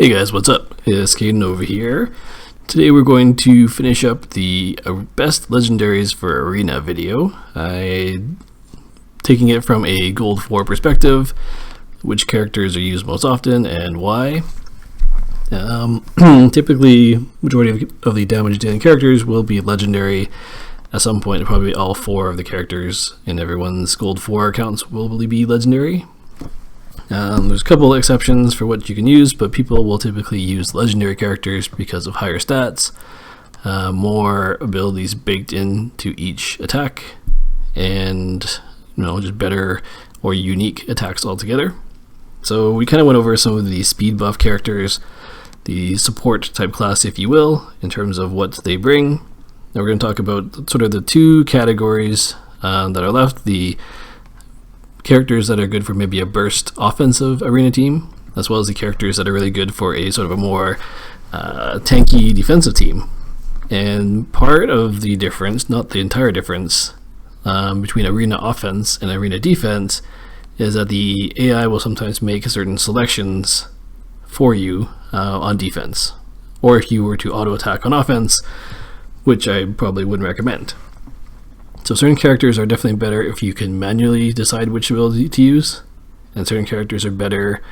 Hey guys, what's up? It's SKNOVA here. Today we're going to finish up the best legendaries for arena video. Taking it from a gold 4 perspective, which characters are used most often and why. Typically, majority of the damage dealing characters will be legendary. At some point, probably all 4 of the characters in everyone's gold 4 accounts will be legendary. There's a couple of exceptions for what you can use, but people will typically use legendary characters because of higher stats, more abilities baked into each attack, and just better or unique attacks altogether. So we kind of went over some of the speed buff characters, the support type class, if you will, in terms of what they bring. Now we're going to talk about sort of the 2 categories that are left: the characters that are good for maybe a burst offensive arena team, as well as the characters that are really good for a sort of a more tanky defensive team. And part of the difference, not the entire difference, between arena offense and arena defense is that the AI will sometimes make certain selections for you on defense, or if you were to auto attack on offense, which I probably wouldn't recommend. So certain characters are definitely better if you can manually decide which ability to use, and certain characters are better,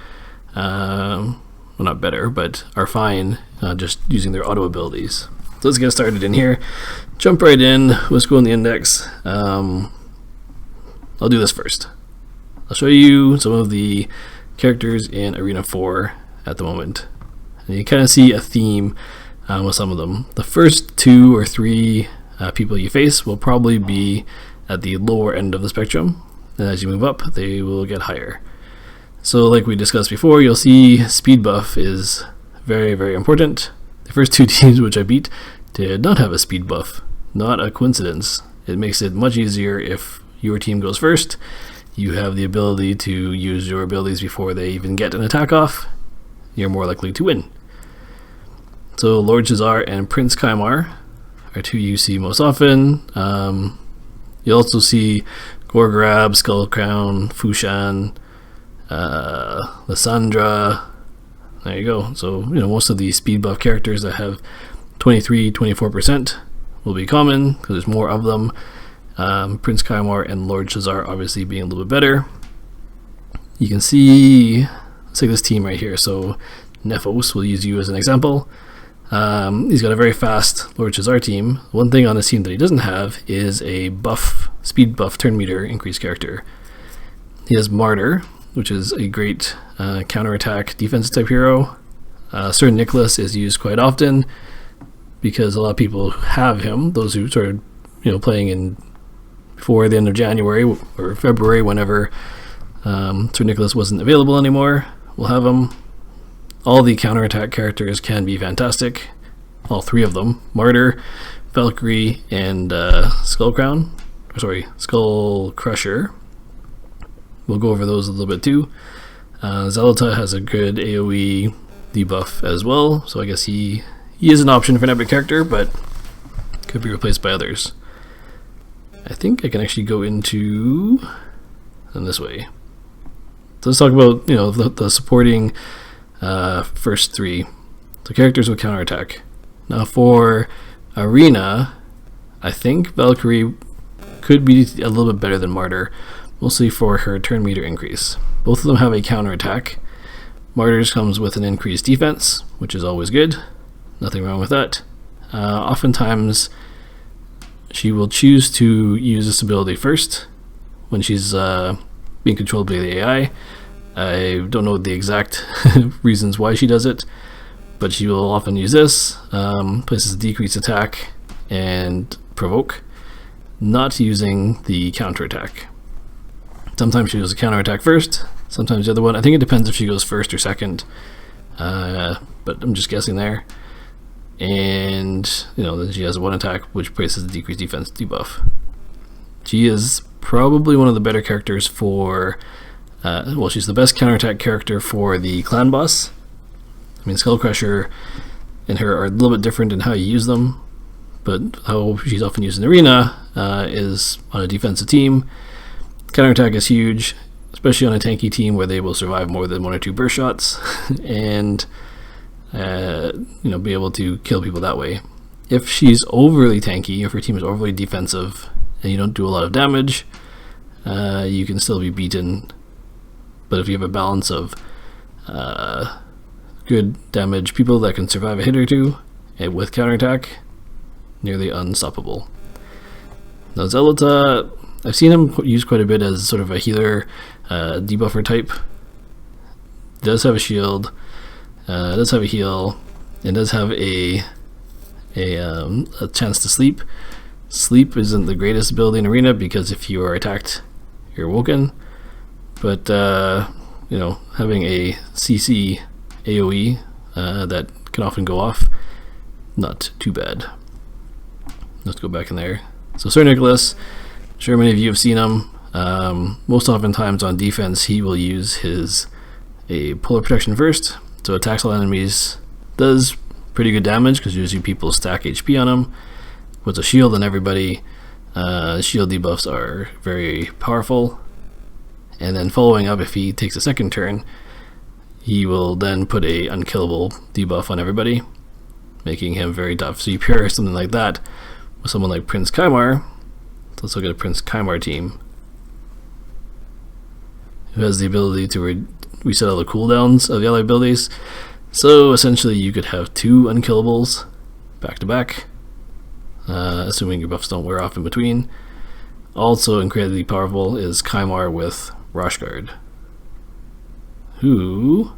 well, not better, but are fine just using their auto abilities. So let's get started in here. Jump right in. Let's go in the index. I'll do this first. I'll show you some of the characters in Arena 4 at the moment. And you kind of see a theme with some of them. The first 2 or 3 people you face will probably be at the lower end of the spectrum, and as you move up they will get higher. So like we discussed before, you'll see speed buff is very, very important. The first 2 teams which I beat did not have a speed buff. Not a coincidence. It makes it much easier if your team goes first. You have the ability to use your abilities before they even get an attack off. You're more likely to win. So Lord Shazar and Prince Kemar are 2 you see most often. You'll also see Gorgrab, Skullcrown, Fushan, Lissandra. There you go. So most of the speed buff characters that have 23-24% will be common because there's more of them. Prince Kemar and Lord Shazar obviously being a little bit better. You can see, let's take this team right here. So Ethos, we'll use you as an example. He's got a very fast Lord Shazar team. One thing on his team that he doesn't have is a speed buff turn meter increased character. He has Marr, which is a great counterattack defense type hero. Sir Nikolas is used quite often because a lot of people have him. Those who started playing in before the end of January or February, whenever Sir Nikolas wasn't available anymore, will have him. All the counterattack characters can be fantastic. All 3 of them. Marr, Valkyrie, and Skull Crusher. We'll go over those a little bit too. Zelota has a good AoE debuff as well, so I guess he is an option for an epic character, but could be replaced by others. I think I can actually go into this way. So let's talk about the supporting first 3. So characters with counterattack. Now for arena, I think Valkyrie could be a little bit better than Marr, mostly for her turn meter increase. Both of them have a counterattack. Marr's comes with an increased defense, which is always good. Nothing wrong with that. Oftentimes she will choose to use this ability first when she's being controlled by the AI. I don't know the exact reasons why she does it, but she will often use this, places decreased attack and provoke, not using the counterattack. Sometimes she does a counterattack first, sometimes the other one. I think it depends if she goes first or second, but I'm just guessing there. And then she has one attack which places the decreased defense debuff. She is probably one of the better characters for well, she's the best counterattack character for the clan boss. I mean, Skull Crusher and her are a little bit different in how you use them, but how she's often used in arena is on a defensive team. Counterattack is huge, especially on a tanky team where they will survive more than 1 or 2 burst shots. And be able to kill people that way. If she's overly tanky, if your team is overly defensive and you don't do a lot of damage, you can still be beaten. But if you have a balance of good damage people that can survive a hit or two, and with counterattack, nearly unstoppable. Now Zealot, I've seen him used quite a bit as sort of a healer, debuffer type. Does have a shield, does have a heal, and does have a chance to sleep. Sleep isn't the greatest ability in Arena because if you are attacked, you're woken. But having a CC AoE that can often go off, not too bad. Let's go back in there. So Sir Nikolas, I'm sure many of you have seen him. Most oftentimes on defense, he will use a polar protection first. So attacks all enemies, does pretty good damage because usually people stack HP on him. Puts a shield on everybody. Shield debuffs are very powerful. And then following up, if he takes a second turn, he will then put a unkillable debuff on everybody, making him very tough. So you pair something like that with someone like Prince Kemar. So let's look at a Prince Kemar team who has the ability to reset all the cooldowns of the ally abilities. So essentially you could have 2 unkillables back to back, assuming your buffs don't wear off in between. Also incredibly powerful is Kemar with Rosh Guard, who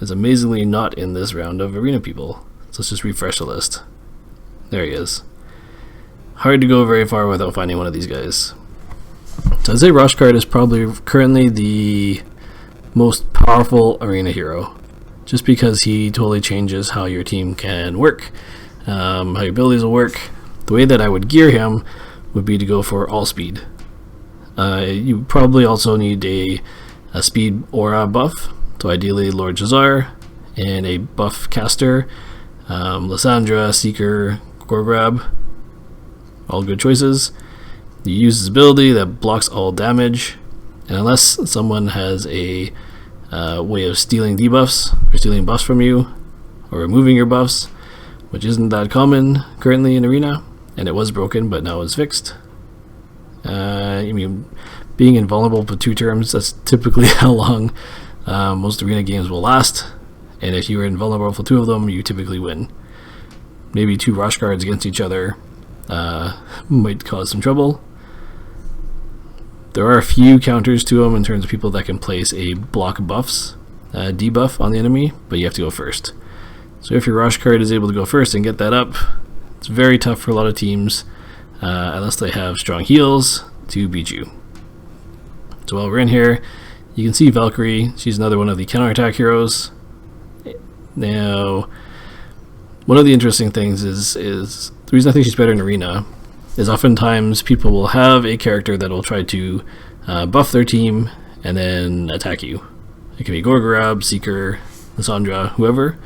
is amazingly not in this round of Arena people. So let's just refresh the list. There he is. Hard to go very far without finding one of these guys. So I'd say Rosh Guard is probably currently the most powerful Arena hero, just because he totally changes how your team can work, how your abilities will work. The way that I would gear him would be to go for all speed. You probably also need a speed aura buff, so ideally Lord Jazar, and a buff caster, Lissandra, Seeker, Gorgrab, all good choices. You use his ability that blocks all damage, and unless someone has a way of stealing debuffs or stealing buffs from you or removing your buffs, which isn't that common currently in Arena, and it was broken but now it's fixed. Being invulnerable for 2 turns, that's typically how long most Arena games will last, and if you are invulnerable for 2 of them, you typically win. Maybe 2 Rosh Guards against each other might cause some trouble. There are a few counters to them in terms of people that can place a block buffs debuff on the enemy, but you have to go first. So if your Rosh Guard is able to go first and get that up, it's very tough for a lot of teams, unless they have strong heals, to beat you. So while we're in here, you can see Valkyrie. She's another one of the counterattack heroes. Now, one of the interesting things is the reason I think she's better in Arena is oftentimes people will have a character that will try to buff their team and then attack you. It can be Gorgrab, Seeker, Lissandra, whoever.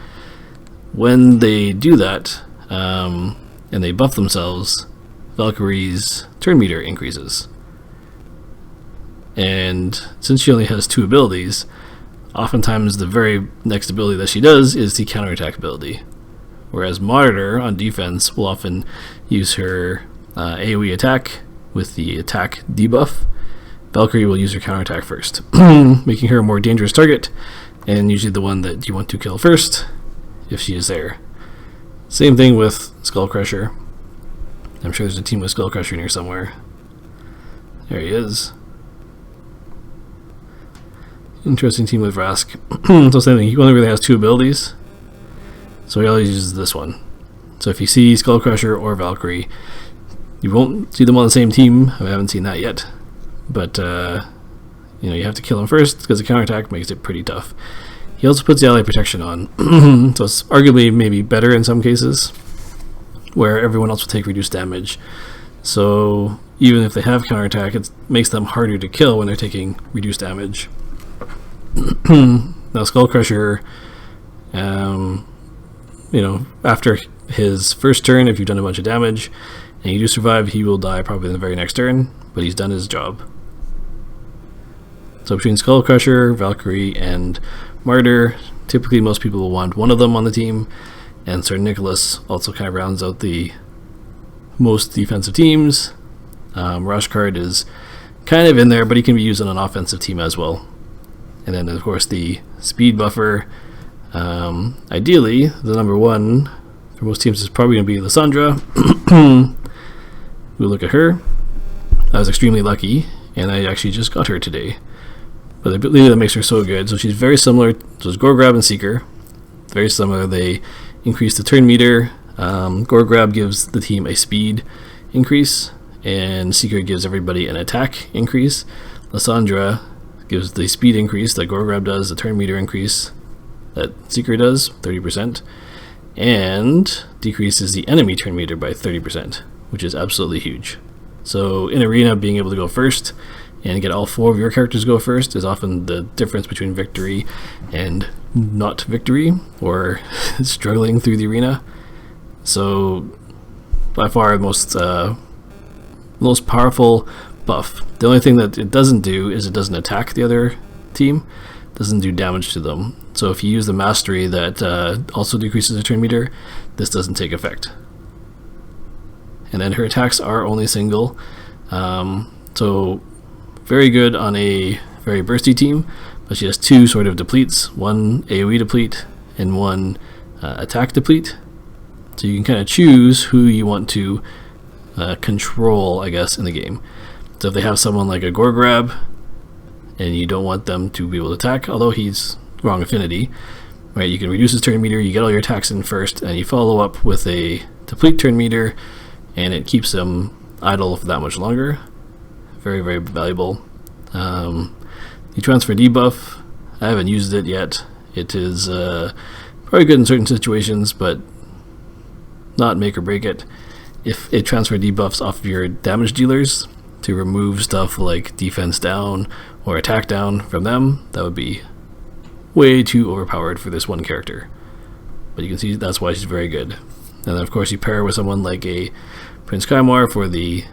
When they do that and they buff themselves, Valkyrie's turn meter increases. And since she only has 2 abilities, oftentimes the very next ability that she does is the counterattack ability. Whereas Martyr on defense will often use her AoE attack with the attack debuff. Valkyrie will use her counterattack first, making her a more dangerous target, and usually the one that you want to kill first if she is there. Same thing with Skullcrusher. I'm sure there's a team with Skullcrusher in here somewhere. There he is. Interesting team with Vrask. So same thing, he only really has 2 abilities, so he always uses this one. So if you see Skullcrusher or Valkyrie, you won't see them on the same team. I haven't seen that yet, but you have to kill them first because the counterattack makes it pretty tough. He also puts the ally protection on, so it's arguably maybe better in some cases, where everyone else will take reduced damage. So even if they have counterattack, it makes them harder to kill when they're taking reduced damage. Now Skullcrusher, after his first turn, if you've done a bunch of damage and you do survive, he will die probably in the very next turn, but he's done his job. So between Skullcrusher, Valkyrie, and Martyr, typically most people will want one of them on the team, and Sir Nikolas also kind of rounds out the most defensive teams. Rosh Guard is kind of in there, but he can be used on an offensive team as well. And then of course the speed buffer, ideally the number one for most teams is probably going to be Lissandra. We'll look at her. I was extremely lucky, and I actually just got her today. But I believe that makes her so good. So she's very similar. So it's Gore Grab and Seeker. Very similar. They increase the turn meter. Gore Grab gives the team a speed increase, and Seeker gives everybody an attack increase. Lissandra gives the speed increase that Gore Grab does, the turn meter increase that Seeker does, 30%, and decreases the enemy turn meter by 30%, which is absolutely huge. So in Arena, being able to go first and get all 4 of your characters go first is often the difference between victory and not victory, or struggling through the arena. So by far the most powerful buff. The only thing that it doesn't do is it doesn't attack the other team, doesn't do damage to them. So if you use the Mastery that also decreases the turn meter, this doesn't take effect. And then her attacks are only single, so very good on a very bursty team, but she has 2 sort of depletes, one AoE deplete and one attack deplete. So you can kind of choose who you want to control, I guess, in the game. So if they have someone like a Gore Grab and you don't want them to be able to attack, although he's wrong affinity, right? You can reduce his turn meter, you get all your attacks in first, and you follow up with a deplete turn meter, and it keeps them idle for that much longer. Very, very valuable. The transfer debuff, I haven't used it yet. It is probably good in certain situations, but not make or break it. If it transfer debuffs off of your damage dealers to remove stuff like defense down or attack down from them, that would be way too overpowered for this one character. But you can see that's why she's very good. And then of course you pair with someone like a Prince Kemar for the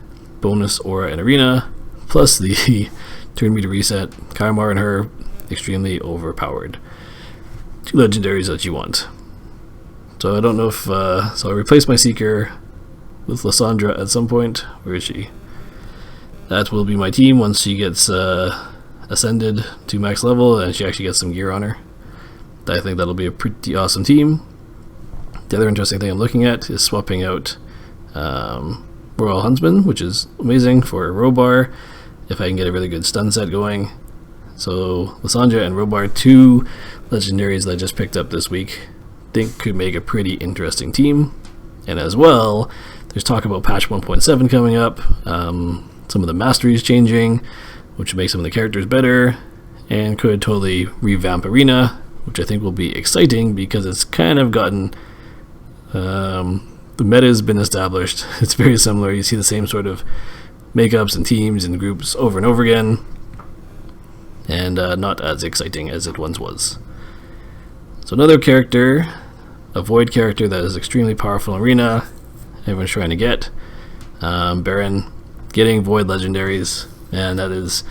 bonus aura and arena, plus the turn meter reset. Kemar and her, extremely overpowered. 2 legendaries that you want. So I don't know if, so I replaced my Seeker with Lissandra at some point. Where is she? That will be my team once she gets ascended to max level and she actually gets some gear on her. I think that'll be a pretty awesome team. The other interesting thing I'm looking at is swapping out Tyrell Huntsman, which is amazing for Robar, if I can get a really good stun set going. So Lissandra and Robar, 2 legendaries that I just picked up this week, think could make a pretty interesting team. And as well, there's talk about patch 1.7 coming up, some of the Masteries changing, which will make some of the characters better, and could totally revamp Arena, which I think will be exciting because it's kind of gotten, the meta has been established. It's very similar. You see the same sort of makeups and teams and groups over and over again, and not as exciting as it once was. So another character, a Void character that is extremely powerful in Arena, everyone's trying to get. Baron, getting Void legendaries, and that is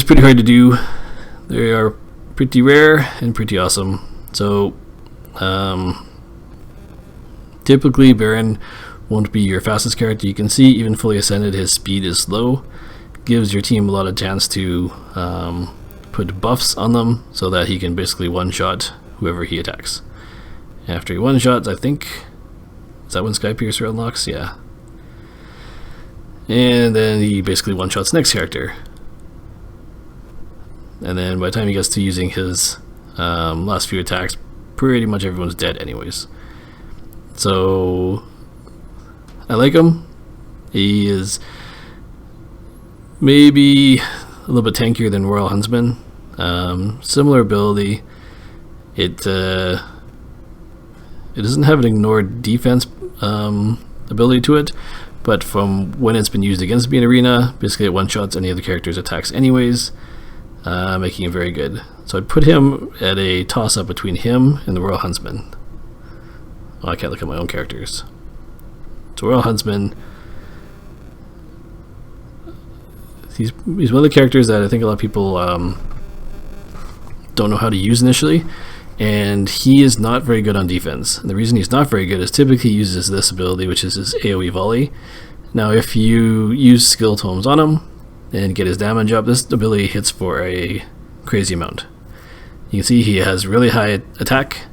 pretty hard to do. They are pretty rare and pretty awesome. So typically Baron won't be your fastest character. You can see even fully ascended his speed is slow. Gives your team a lot of chance to put buffs on them so that he can basically one-shot whoever he attacks. After he one-shots, I think, is that when Skypiercer unlocks? Yeah. And then he basically one-shots next character. And then by the time he gets to using his last few attacks, pretty much everyone's dead anyways. So I like him. He is maybe a little bit tankier than Tyrell Huntsman. Similar ability. It doesn't have an ignored defense ability to it, but from when it's been used against me in Arena, basically it one-shots any of the character's attacks anyways, making it very good. So I'd put him at a toss-up between him and the Tyrell Huntsman. Oh, I can't look at my own characters. So Tyrell Huntsman, he's one of the characters that I think a lot of people don't know how to use initially. and he is not very good on defense. And the reason he's not very good is typically he uses this ability, which is his AoE volley. Now if you use skill tomes on him and get his damage up, this ability hits for a crazy amount. You can see he has really high attack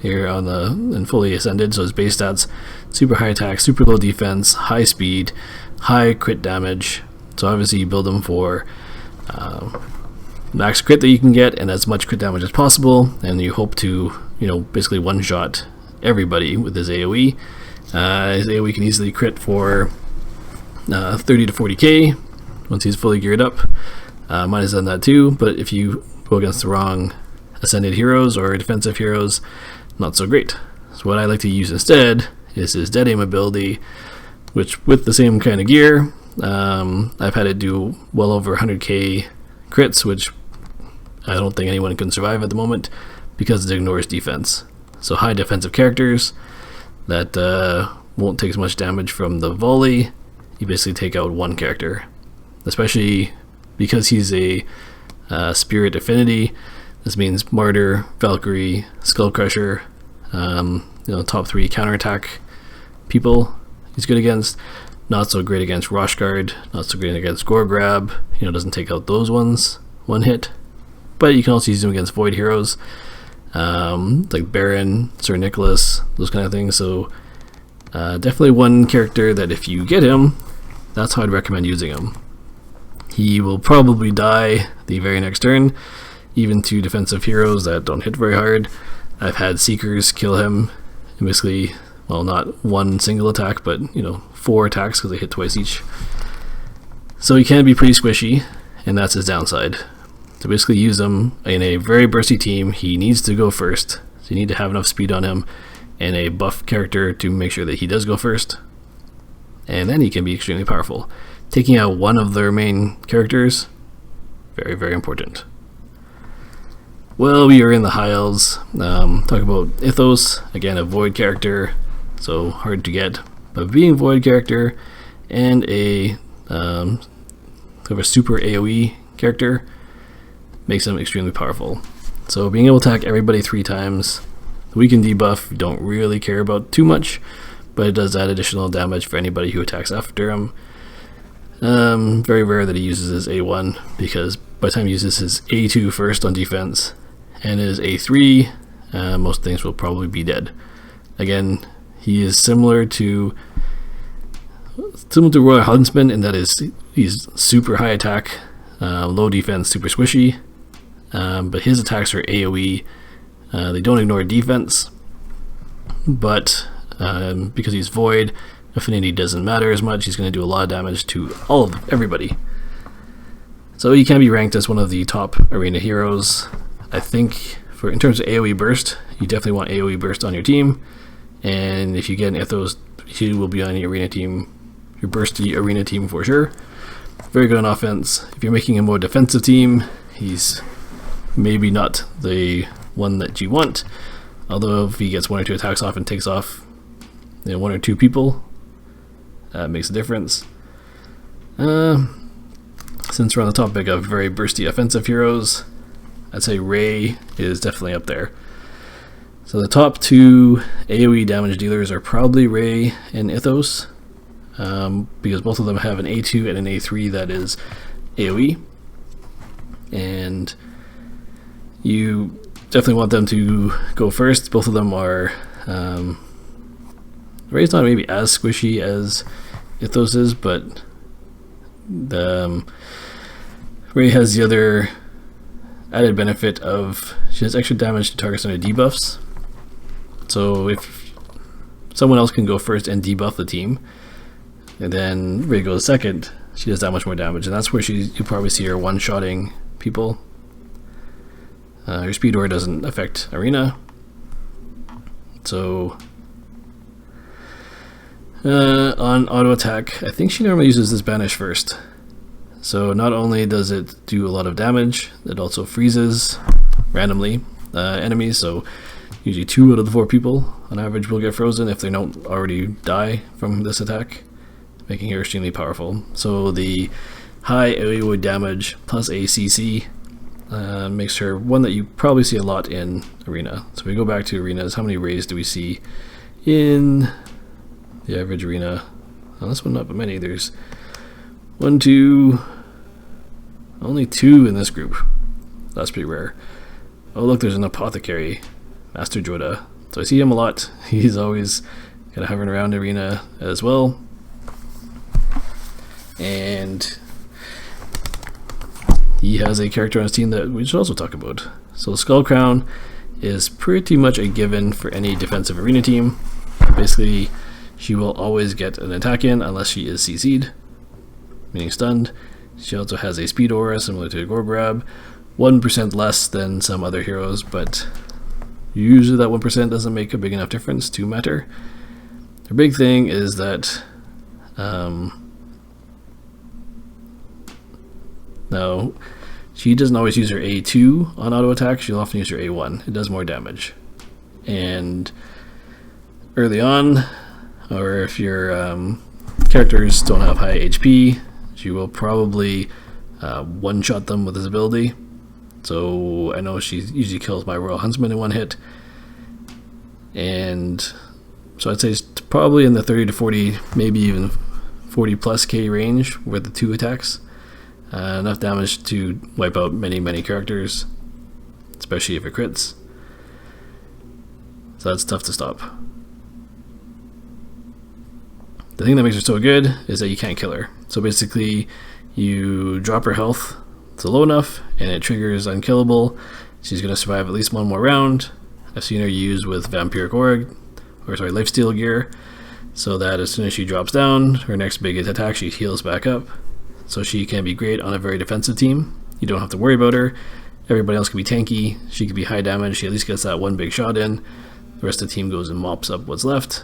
here on the and fully ascended, so his base stats super high attack, super low defense, high speed, high crit damage. So obviously you build him for max crit that you can get and as much crit damage as possible, and you hope to, you know, basically one shot everybody with his AoE. His AoE can easily crit for 30 to 40k once he's fully geared up. Mine has done that too, but if you go against the wrong ascended heroes or defensive heroes, not so great. So what I like to use instead is his dead aim ability, which with the same kind of gear, I've had it do well over 100k crits, which I don't think anyone can survive at the moment because it ignores defense. So high defensive characters that won't take as much damage from the volley, you basically take out one character. Especially because he's a spirit affinity. This means Martyr, Valkyrie, Skullcrusher, you know, top 3 counterattack people he's good against. Not so great against Rosh Guard, not so great against Gore Grab, you know, doesn't take out those ones one hit. But you can also use him against Void heroes, like Baron, Sir Nikolas, those kind of things. So definitely one character that if you get him, that's how I'd recommend using him. He will probably die the very next turn, even to defensive heroes that don't hit very hard. I've had Seekers kill him, and basically, well, not one single attack, but, you know, 4 attacks because they hit twice each. So he can be pretty squishy, and that's his downside. To basically use him in a very bursty team, he needs to go first. So you need to have enough speed on him and a buff character to make sure that he does go first. And then he can be extremely powerful. Taking out one of their main characters, very, very important. Well, we are in the High Elves. Talk about Ethos, again a Void character, so hard to get. But being Void character and a kind of a super AoE character makes him extremely powerful. So being able to attack everybody 3 times, the weaken debuff we don't really care about too much, but it does add additional damage for anybody who attacks after him. Very rare that he uses his A1, because by the time he uses his A2 first on defense and his A3, most things will probably be dead. Again, he is similar to Royal Huntsman in that he's super high attack, low defense, super squishy, but his attacks are AoE. They don't ignore defense, but because he's Void, affinity doesn't matter as much. He's going to do a lot of damage to everybody. So he can be ranked as one of the top arena heroes. I think in terms of AoE burst, you definitely want AoE burst on your team, and if you get an Ethos, he will be on your arena team, your bursty arena team for sure. Very good on offense. If you're making a more defensive team, he's maybe not the one that you want, although if he gets 1 or 2 attacks off and takes off, you know, 1 or 2 people, that makes a difference. Since we're on the topic of very bursty offensive heroes, I'd say Ray is definitely up there. So the top 2 AoE damage dealers are probably Ray and Ethos, because both of them have an A2 and an A3 that is AoE, and you definitely want them to go first. Both of them are Ray's not maybe as squishy as Ethos is, but Ray has the other added benefit of she has extra damage to targets under debuffs. So if someone else can go first and debuff the team, and then Ray goes second, she does that much more damage, and that's where you probably see her one-shotting people. Her speed aura doesn't affect arena, so on auto attack, I think she normally uses this banish first. So not only does it do a lot of damage, it also freezes randomly enemies. So usually 2 out of the 4 people on average will get frozen if they don't already die from this attack, making her extremely powerful. So the high AoE damage plus ACC makes her one that you probably see a lot in Arena. So we go back to arenas. How many rays do we see in the average arena? Well, this one not but many. There's 1, 2, only 2 in this group. That's pretty rare. Oh look, there's an apothecary, Master Joda. So I see him a lot. He's always kind of hovering around arena as well. And he has a character on his team that we should also talk about. So Skull Crown is pretty much a given for any defensive arena team. Basically, she will always get an attack in unless she is CC'd, meaning stunned. She also has a speed aura similar to a Gore Grab, 1% less than some other heroes, but usually that 1% doesn't make a big enough difference to matter. The big thing is that now, she doesn't always use her A2 on auto attack, she'll often use her A1. It does more damage. And early on, or if your characters don't have high HP, she will probably one-shot them with his ability. So I know she usually kills my Royal Huntsman in one hit. And so I'd say it's probably in the 30 to 40, maybe even 40 plus K range with the 2 attacks. Enough damage to wipe out many characters, especially if it crits. So that's tough to stop. The thing that makes her so good is that you can't kill her. So basically, you drop her health to low enough and it triggers unkillable. She's going to survive at least one more round. I've seen her use with Vampiric Org, or sorry, Lifesteal gear, so that as soon as she drops down, her next big attack, she heals back up. So she can be great on a very defensive team. You don't have to worry about her. Everybody else can be tanky. She can be high damage. She at least gets that one big shot in. The rest of the team goes and mops up what's left.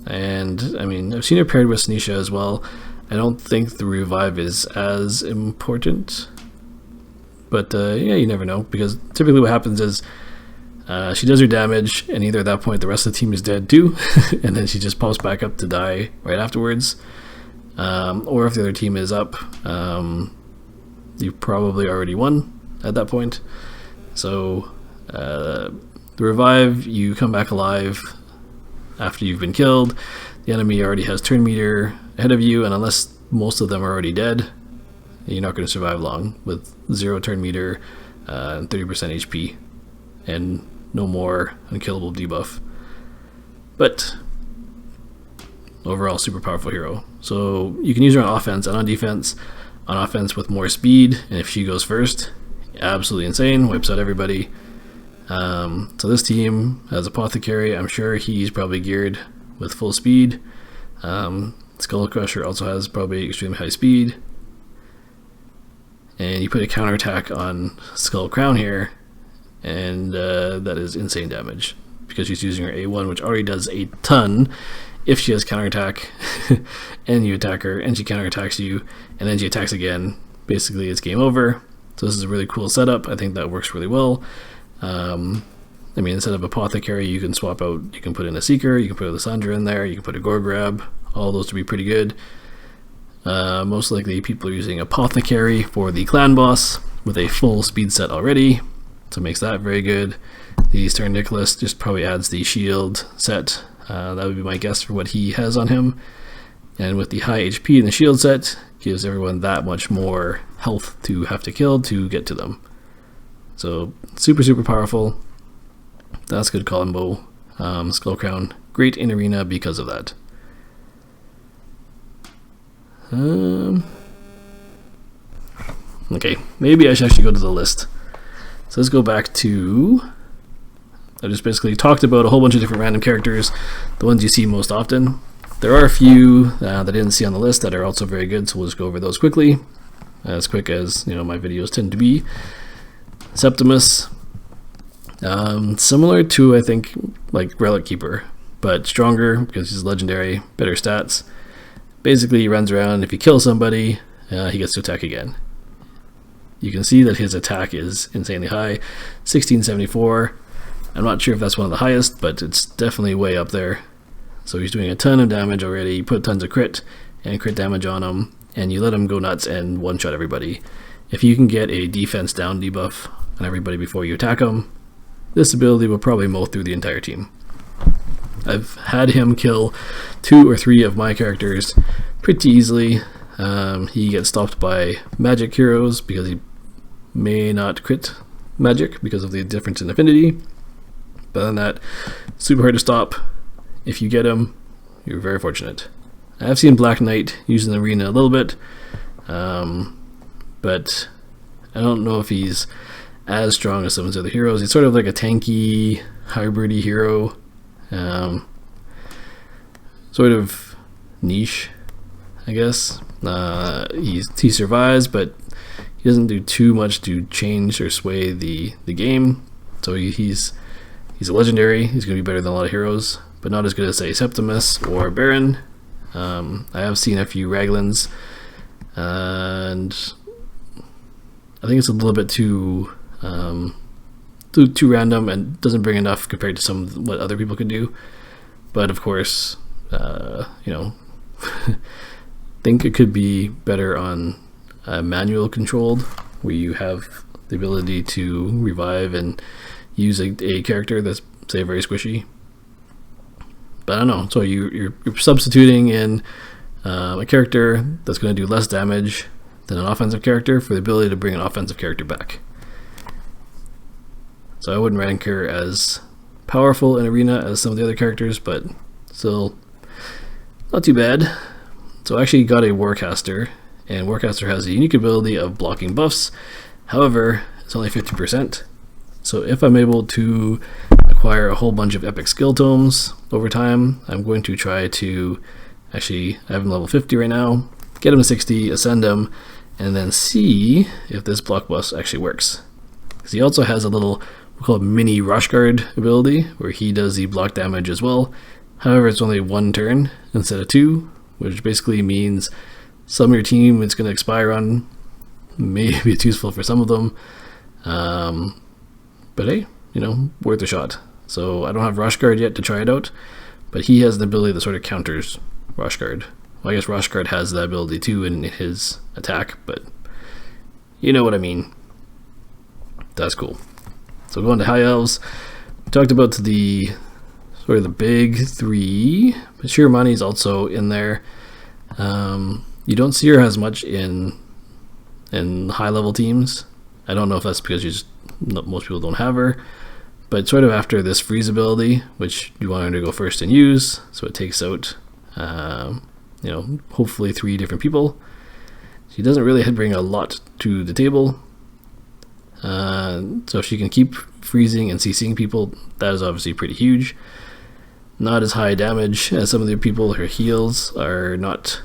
And I mean, I've seen her paired with Snisha as well. I don't think the revive is as important. But yeah, you never know, because typically what happens is she does her damage, and either at that point the rest of the team is dead too, and then she just pops back up to die right afterwards. Or if the other team is up, you've probably already won at that point. So the revive, you come back alive after you've been killed. The enemy already has turn meter ahead of you, and unless most of them are already dead, you're not going to survive long with 0 turn meter, 30% HP, and no more unkillable debuff. But overall, super powerful hero. So you can use her on offense and on defense. On offense with more speed, and if she goes first, absolutely insane, wipes out everybody. So this team has Apothecary. I'm sure he's probably geared with full speed. Skull Crusher also has probably extremely high speed. And you put a counterattack on Skull Crown here, and that is insane damage, because she's using her A1, which already does a ton. If she has counterattack and you attack her and she counterattacks you and then she attacks again, basically it's game over. So this is a really cool setup. I think that works really well. I mean, instead of Apothecary, you can swap out, you can put in a Seeker, you can put a Lissandra in there, you can put a Gore Grab. All those would be pretty good. Most likely people are using Apothecary for the clan boss with a full speed set already, so it makes that very good. The Stern Nikolas just probably adds the shield set. That would be my guess for what he has on him. And with the high HP in the shield set, gives everyone that much more health to have to kill to get to them. So super powerful. That's good combo. Skull Crown, great in arena because of that. Okay, maybe I should actually go to the list. So let's go back to, I just basically talked about a whole bunch of different random characters, the ones you see most often. There are a few that I didn't see on the list that are also very good, so we'll just go over those quickly, as quick as my videos tend to be. Septimus, similar to, I think, like Relic Keeper, but stronger because he's legendary, better stats. Basically, he runs around, if you kill somebody, he gets to attack again. You can see that his attack is insanely high, 1674. I'm not sure if that's one of the highest, but it's definitely way up there. So he's doing a ton of damage already. You put tons of crit and crit damage on him, and you let him go nuts and one-shot everybody. if you can get a defense down debuff on everybody before you attack them, this ability will probably mow through the entire team. I've had him kill 2 or 3 of my characters pretty easily. He gets stopped by magic heroes because he may not crit magic because of the difference in affinity. But other than that, super hard to stop. If you get him, you're very fortunate. I've seen Black Knight used in the arena a little bit, but I don't know if he's as strong as some of his other heroes. He's sort of like a tanky, hybridy hero, sort of niche, I guess. He survives, but he doesn't do too much to change or sway the game. So he's a legendary. He's going to be better than a lot of heroes, but not as good as, say, Septimus or Baron. I have seen a few Raglins, and I think it's a little bit too random and doesn't bring enough compared to some of what other people could do. But of course, think it could be better on manual controlled, where you have the ability to revive and use a character that's, say, very squishy. But I don't know. So you're substituting in a character that's going to do less damage than an offensive character for the ability to bring an offensive character back. So I wouldn't rank her as powerful in Arena as some of the other characters, but still not too bad. So I actually got a Warcaster, and Warcaster has a unique ability of blocking buffs. However, it's only 50%. So if I'm able to acquire a whole bunch of epic skill tomes over time, I'm going to try to, actually, I have him level 50 right now, get him to 60, ascend him, and then see if this block buff actually works. Because he also has a little, we call it mini Rosh Guard ability, where he does the block damage as well. However, it's only 1 turn instead of 2, which basically means some of your team it's going to expire on. Maybe it's useful for some of them. But hey, worth a shot. So I don't have Rosh Guard yet to try it out, but he has an ability that sort of counters Rosh Guard. Well, I guess Rosh Guard has that ability too in his attack, but you know what I mean. That's cool. So going to High Elves, we talked about the sort of the big 3, but Shiromani is also in there. You don't see her as much in high level teams. I don't know if that's because most people don't have her, but sort of after this freeze ability, which you want her to go first and use, so it takes out hopefully 3 different people. She doesn't really bring a lot to the table, so if she can keep freezing and CCing people, that is obviously pretty huge. Not as high damage as some of the people. Her heals are not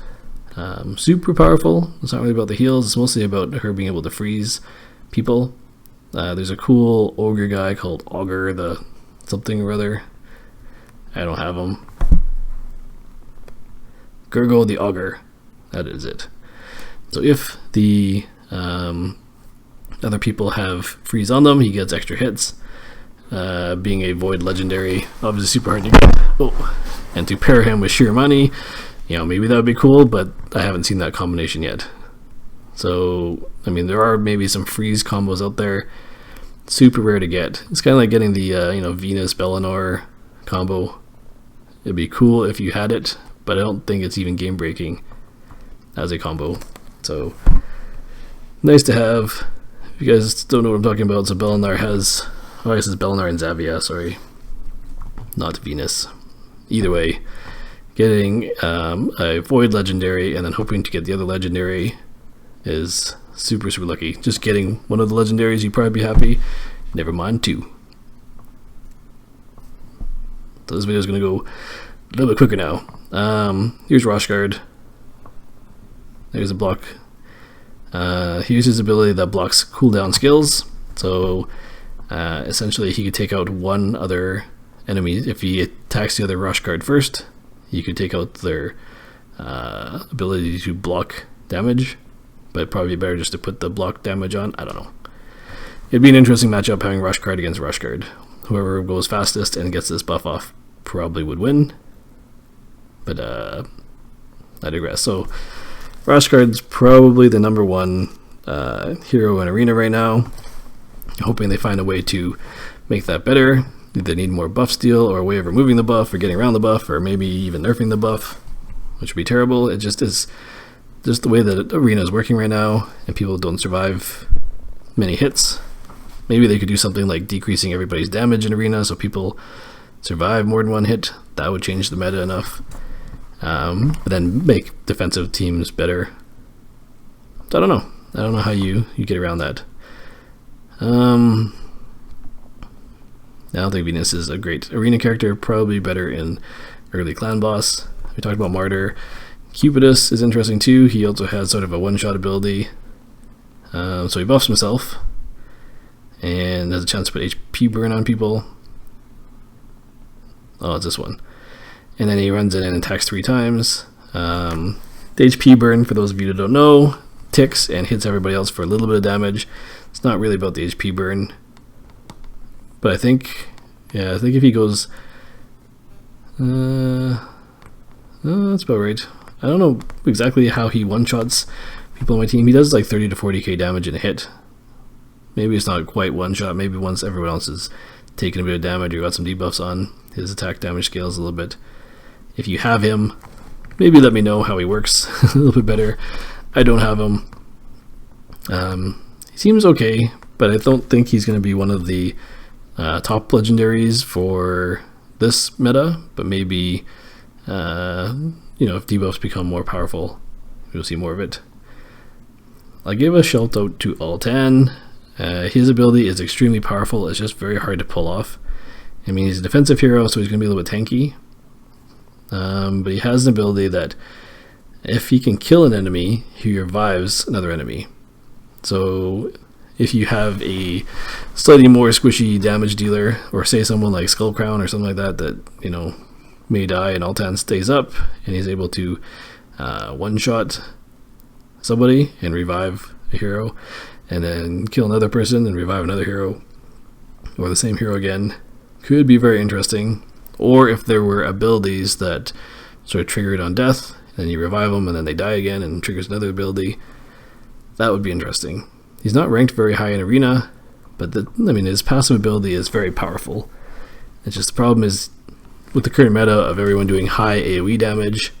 super powerful. It's not really about the heals, it's mostly about her being able to freeze people. There's a cool ogre guy called Augur the something or other. I don't have him. Gurgle the Augur. That is it. So if the other people have freeze on them, he gets extra hits. Being a void legendary, obviously super hard to get. Oh, and to pair him with Shiromani, maybe that would be cool, but I haven't seen that combination yet. So, I mean, there are maybe some freeze combos out there. Super rare to get. It's kind of like getting the Venus Bellinor combo. It'd be cool if you had it, but I don't think it's even game breaking as a combo. So nice to have. If you guys don't know what I'm talking about, so Bellinor has, I guess it's Bellinor and Xavia, sorry, not Venus. Either way, getting a void legendary and then hoping to get the other legendary is super lucky. Just getting one of the legendaries, you'd probably be happy. Never mind 2. So this video is going to go a little bit quicker now. Here's Rosh Guard. There's a block. Here's his ability that blocks cooldown skills. So essentially he could take out one other enemy. If he attacks the other Rosh Guard first, you could take out their ability to block damage. But probably better just to put the block damage on. I don't know. It'd be an interesting matchup having Rosh Guard against Rosh Guard. Whoever goes fastest and gets this buff off probably would win. But I digress. So Rosh Guard's probably the number 1 hero in arena right now. Hoping they find a way to make that better. They need more buff steal, or a way of removing the buff, or getting around the buff, or maybe even nerfing the buff, which would be terrible. It just is just the way that arena is working right now, and people don't survive many hits. Maybe they could do something like decreasing everybody's damage in arena so people survive more than one hit. That would change the meta enough. But then make defensive teams better. I don't know. I don't know how you get around that. I don't think Venus is a great arena character. Probably better in early clan boss. We talked about Martyr. Cupidus is interesting too. He also has sort of a one-shot ability. So he buffs himself and has a chance to put HP burn on people. Oh, it's this one. And then he runs in and attacks 3 times. The HP burn, for those of you that don't know, ticks and hits everybody else for a little bit of damage. It's not really about the HP burn. But I think if he goes... that's about right. I don't know exactly how he one-shots people on my team. He does like 30 to 40k damage in a hit. Maybe it's not quite one-shot. Maybe once everyone else is taking a bit of damage or got some debuffs on, his attack damage scales a little bit. If you have him, maybe let me know how he works a little bit better. I don't have him. He seems okay, but I don't think he's going to be one of the top legendaries for this meta. But maybe, if debuffs become more powerful, you'll see more of it. I'll give a shout out to Altan. His ability is extremely powerful. It's just very hard to pull off. I mean, he's a defensive hero, so he's going to be a little bit tanky. But he has an ability that if he can kill an enemy, he revives another enemy. So if you have a slightly more squishy damage dealer, or say someone like Skullcrown or something like that may die, and Altan stays up and he's able to one-shot somebody and revive a hero, and then kill another person and revive another hero, or the same hero again, could be very interesting. Or if there were abilities that sort of triggered on death, and you revive them and then they die again and triggers another ability, that would be interesting. He's not ranked very high in arena, but his passive ability is very powerful. It's just the problem is with the current meta of everyone doing high AoE damage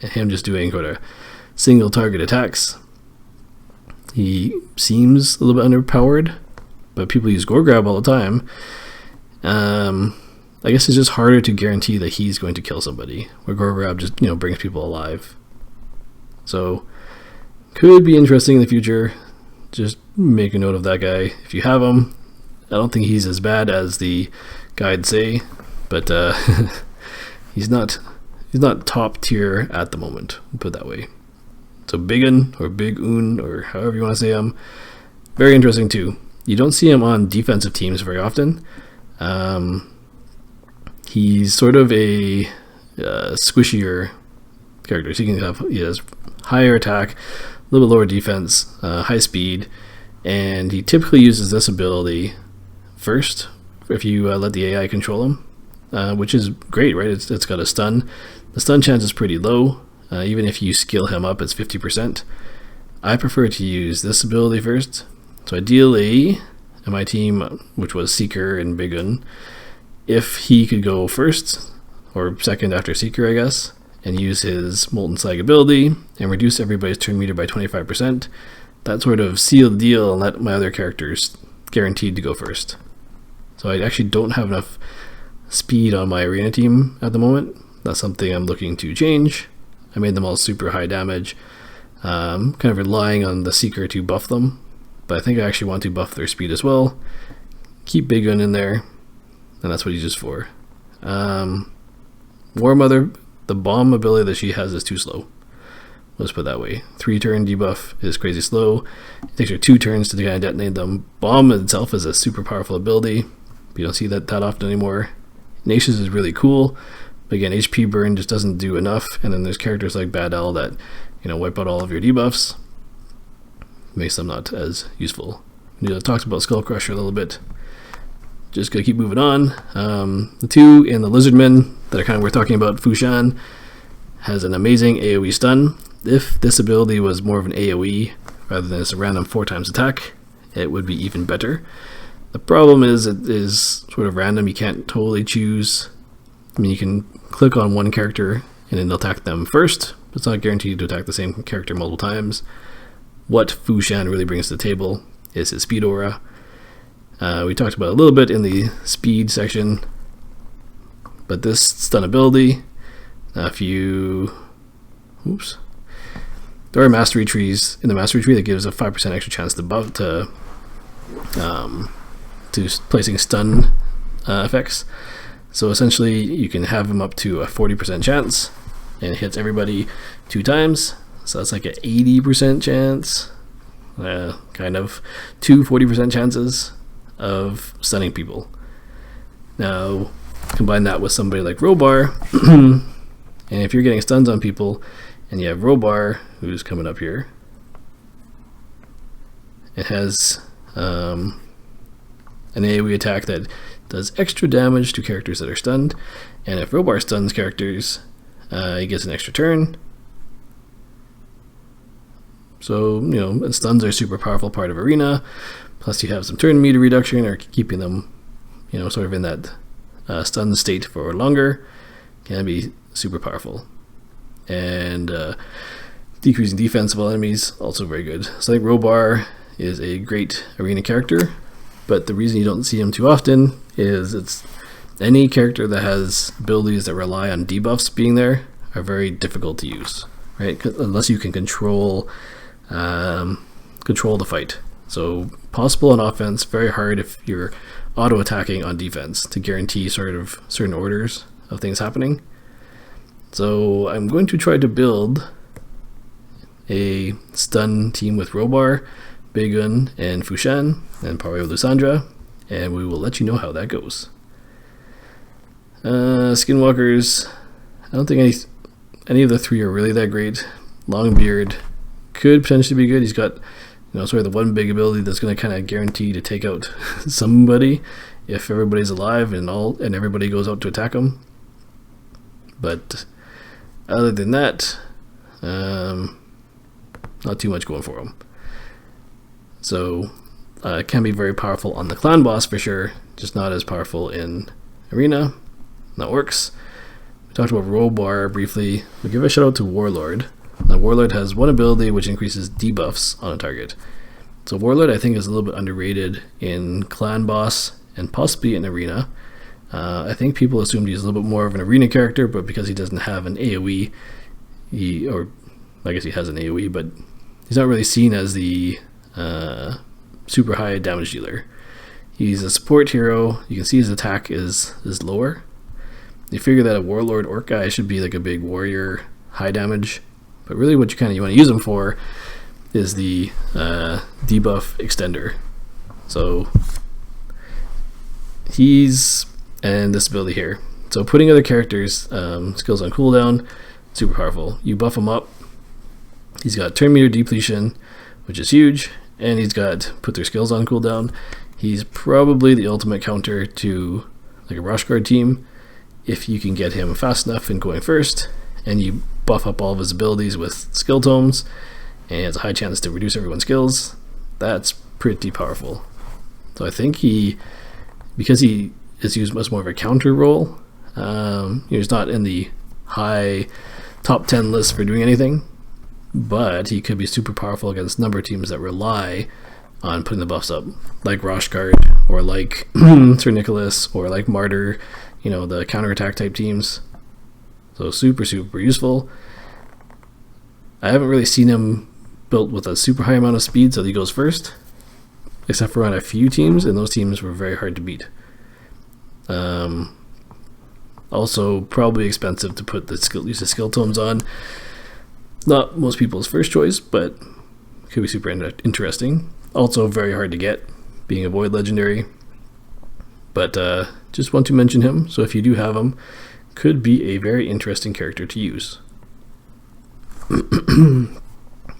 and him just doing sort of single target attacks, he seems a little bit underpowered, but people use Gore Grab all the time. I guess it's just harder to guarantee that he's going to kill somebody, where Gore Grab just brings people alive. So could be interesting in the future. Just make a note of that guy if you have him. I don't think he's as bad as the guides say, but he's not top tier at the moment, put it that way. So Bigan, or Big Un, or however you want to say him, very interesting too. You don't see him on defensive teams very often. He's sort of a squishier character. So he has higher attack, a little bit lower defense, high speed, and he typically uses this ability first if you let the AI control him, which is great, right? It's got a stun. The stun chance is pretty low. Even if you skill him up, it's 50%. I prefer to use this ability first. So ideally, in my team, which was Seeker and Bigan, if he could go first, or second after Seeker, I guess, and use his Molten Slag ability and reduce everybody's turn meter by 25%, that sort of sealed the deal and let my other characters guaranteed to go first. So I actually don't have enough speed on my arena team at the moment. That's something I'm looking to change. I made them all super high damage, kind of relying on the Seeker to buff them, but I think I actually want to buff their speed as well. Keep Big Gun in there, and that's what he's used for. War Mother, the bomb ability that she has is too slow. Let's put it that way. 3-turn debuff is crazy slow. It takes her 2 turns to kind of detonate them. Bomb itself is a super powerful ability. You don't see that often anymore. Nations is really cool. But again, HP burn just doesn't do enough. And then there's characters like Bad L that wipe out all of your debuffs. Makes them not as useful. Talked about Skull Crusher a little bit. Just gonna keep moving on. The 2 in the Lizardmen that are kind of worth talking about, Fushan has an amazing AoE stun. If this ability was more of an AoE rather than just a random 4 times attack, it would be even better. The problem is it is sort of random. You can't totally choose. I mean, you can click on one character and then it'll attack them first, but it's not guaranteed to attack the same character multiple times. What Fushan really brings to the table is his speed aura. We talked about it a little bit in the speed section, but this stun ability, if you... Oops. There are mastery trees in the mastery tree that gives a 5% extra chance to placing stun effects. So essentially you can have them up to a 40% chance and it hits everybody 2 times. So that's like an 80% chance, kind of 2 40% chances of stunning people. Now combine that with somebody like Robar, and if you're getting stuns on people and you have Robar, who's coming up here, it has an AoE attack that does extra damage to characters that are stunned, and if Robar stuns characters, he gets an extra turn. So, you know, and stuns are a super powerful part of Arena, plus you have some turn meter reduction or keeping them, you know, sort of in that stun state for longer, can be super powerful. And decreasing defense of all enemies, also very good. So I think Robar is a great Arena character, but the reason you don't see him too often is it's any character that has abilities that rely on debuffs being there are very difficult to use, right? Unless you can control the fight. So possible on offense, very hard if you're auto attacking on defense to guarantee sort of certain orders of things happening. So I'm going to try to build a stun team with Robar, Bigan, and Fushan, and probably Lissandra, and we will let you know how that goes. Skinwalkers, I don't think any of the 3 are really that great. Longbeard could potentially be good. He's got, you know, sort of the one big ability that's going to kind of guarantee to take out somebody if everybody's alive and everybody goes out to attack him. But other than that, not too much going for him. So it can be very powerful on the clan boss for sure, just not as powerful in Arena. That works. We talked about Robar briefly. We'll give a shout out to Warlord. Now, Warlord has one ability which increases debuffs on a target. So Warlord, I think, is a little bit underrated in clan boss and possibly in Arena. I think people assumed he's a little bit more of an Arena character, but because he doesn't have an AoE, or I guess he has an AoE, but he's not really seen as the super high damage dealer. He's a support hero. You can see his attack is lower. You figure that a Warlord Orc guy should be like a big warrior, high damage. But really what you want to use him for is the debuff extender. So he's, and this ability here. So putting other characters' skills on cooldown, super powerful. You buff him up, he's got turn meter depletion, which is huge, and he's got put their skills on cooldown. He's probably the ultimate counter to like a Rosh Guard team if you can get him fast enough and going first, and you buff up all of his abilities with skill tomes, and he has a high chance to reduce everyone's skills. That's pretty powerful. So I think because he is used much more of a counter role, he's not in the high top 10 list for doing anything, but he could be super powerful against a number of teams that rely on putting the buffs up, like Rosh Guard, or like Sir Nikolas, or like Marr, you know, the counterattack type teams. So super useful. I haven't really seen him built with a super high amount of speed so that he goes first, except for on a few teams, and those teams were very hard to beat. Also probably expensive to put use the skill tomes on. Not most people's first choice, but could be super interesting. Also very hard to get, being a void legendary. But just want to mention him, so if you do have him, could be a very interesting character to use.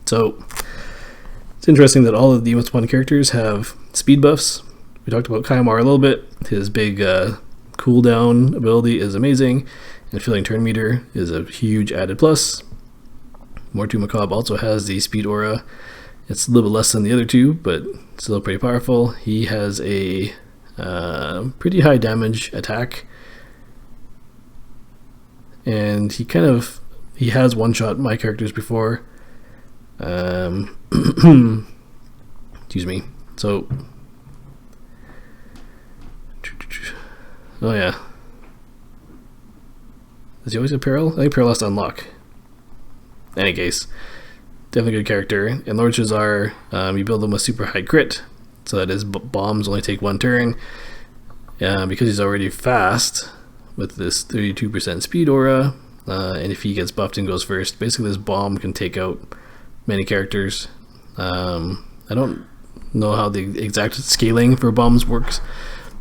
So it's interesting that all of the Untitled characters have speed buffs. We talked about Kemar a little bit. His big cooldown ability is amazing, and filling turn meter is a huge added plus. Mortu Macabre also has the speed aura, It's a little bit less than the other two, but still pretty powerful. He has a pretty high damage attack, and he has one-shot my characters before. Excuse me. So, oh yeah. Does he always have Peril? I think Peril has to unlock. In any case, definitely a good character. And Lord Shazar, you build him with super high crit, so that his bombs only take 1 turn. Because he's already fast with this 32% speed aura, and if he gets buffed and goes first, basically this bomb can take out many characters. I don't know how the exact scaling for bombs works,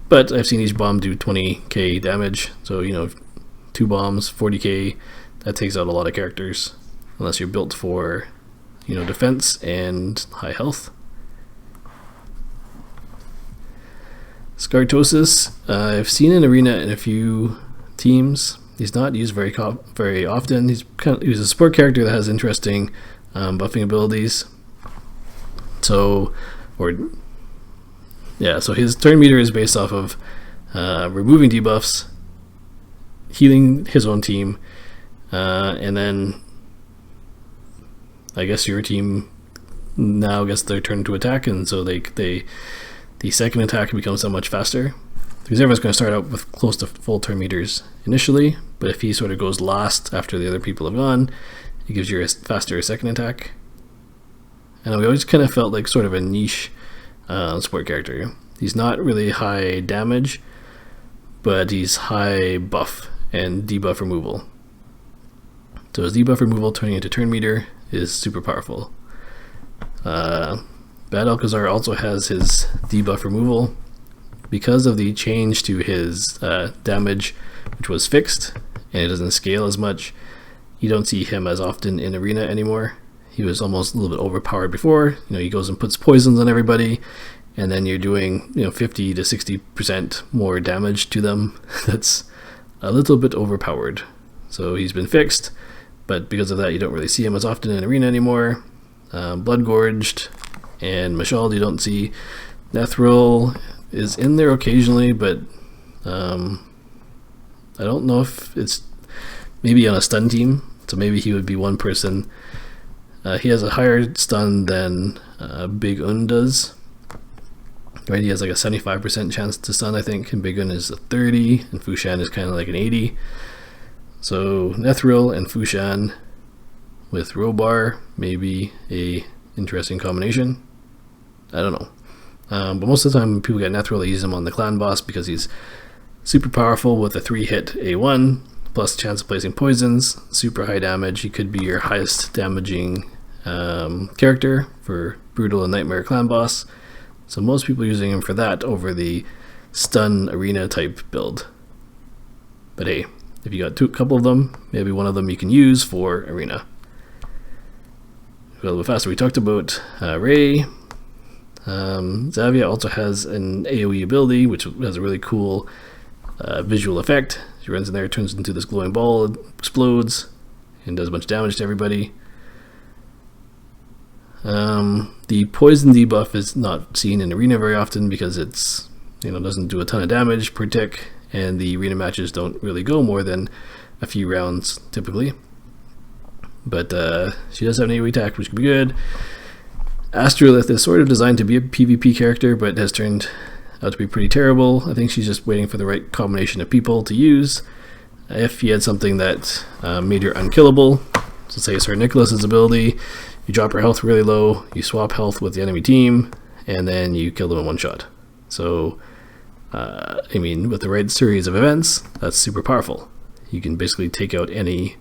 but I've seen each bomb do 20k damage, so 2 bombs, 40k, that takes out a lot of characters, unless you're built for defense and high health. Skartosis, I've seen in Arena in a few teams. He's not used very often. He's a support character that has interesting buffing abilities. So his turn meter is based off of removing debuffs, healing his own team, and then I guess your team now gets their turn to attack, and so the second attack becomes so much faster. Because everyone's going to start out with close to full turn meters initially, but if he sort of goes last after the other people have gone, it gives you a faster second attack. And we always kind of felt like sort of a niche support character. He's not really high damage, but he's high buff and debuff removal. So his debuff removal turning into turn meter is super powerful. Bad Alcazar also has his debuff removal. Because of the change to his damage, which was fixed, and it doesn't scale as much, you don't see him as often in Arena anymore. He was almost a little bit overpowered before. He goes and puts poisons on everybody, and then you're doing 50 to 60% more damage to them. That's a little bit overpowered. So he's been fixed, but because of that, you don't really see him as often in Arena anymore. Blood Gorged and Mashald you don't see. Nethril is in there occasionally, but I don't know if it's maybe on a stun team, so maybe he would be one person. He has a higher stun than Bigan does. Right, he has like a 75% chance to stun, I think, and Bigan is a 30, and Fushan is kind of like an 80. So Nethril and Fushan with Robar may be a interesting combination. I don't know. But most of the time when people get Nethril, they use him on the clan boss because he's super powerful with a 3-hit A1, plus chance of placing poisons, super high damage. He could be your highest damaging character for Brutal and Nightmare clan boss. So most people are using him for that over the stun arena type build. But hey, if you got a couple of them, maybe one of them you can use for arena. A little bit faster, we talked about Ray. Xavia also has an AoE ability, which has a really cool visual effect. She runs in there, turns into this glowing ball, explodes, and does a bunch of damage to everybody. The poison debuff is not seen in arena very often because it's doesn't do a ton of damage per tick, and the arena matches don't really go more than a few rounds typically. But she does have an AoE attack, which could be good. Astrolith is sort of designed to be a PvP character, but has turned out to be pretty terrible. I think she's just waiting for the right combination of people to use. If you had something that made her unkillable, so say it's her Nikolas' ability, you drop her health really low, you swap health with the enemy team, and then you kill them in one shot. So, with the right series of events, that's super powerful. You can basically take out any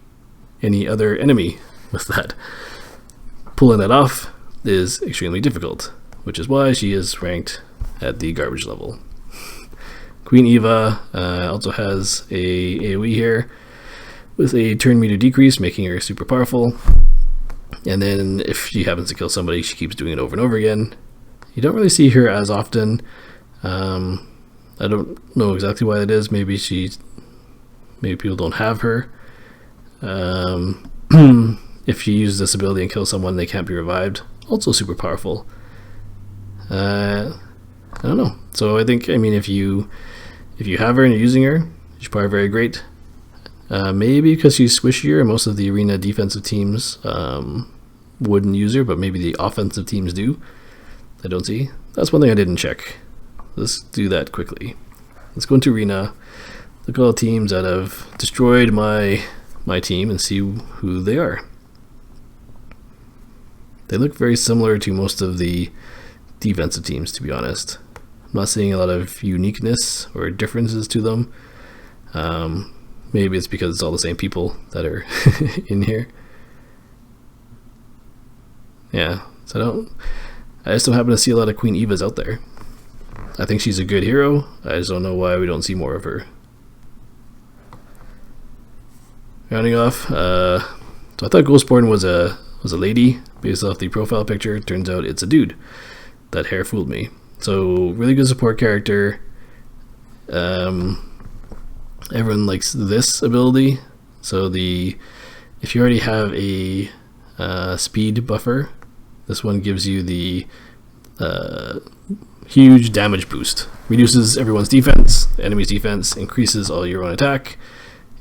other enemy with that. Pulling that off is extremely difficult, which is why she is ranked at the garbage level. Queen Eva also has a AoE here with a turn meter decrease, making her super powerful. And then if she happens to kill somebody, she keeps doing it over and over again. You don't really see her as often. I don't know exactly why that is. Maybe people don't have her. If she uses this ability and kills someone, they can't be revived. also super powerful. I don't know. So I think, I mean, if you have her and you're using her, she's probably very great. Maybe because she's squishier, and most of the arena defensive teams wouldn't use her, but maybe the offensive teams do. I don't see. That's one thing I didn't check. Let's do that quickly. Let's go into arena, look at all the teams that have destroyed my team and see who they are. They look very similar to most of the defensive teams, to be honest. I'm not seeing a lot of uniqueness or differences to them. Maybe it's because it's all the same people that are in here. Yeah, so I just don't happen to see a lot of Queen Evas out there. I think she's a good hero. I just don't know why we don't see more of her. Rounding off, so I thought Ghostborn was a lady based off the profile picture. Turns out it's a dude. That hair fooled me. So really good support character. Everyone likes this ability. So if you already have a speed buffer, this one gives you the huge damage boost. Reduces everyone's defense, the enemy's defense, increases all your own attack,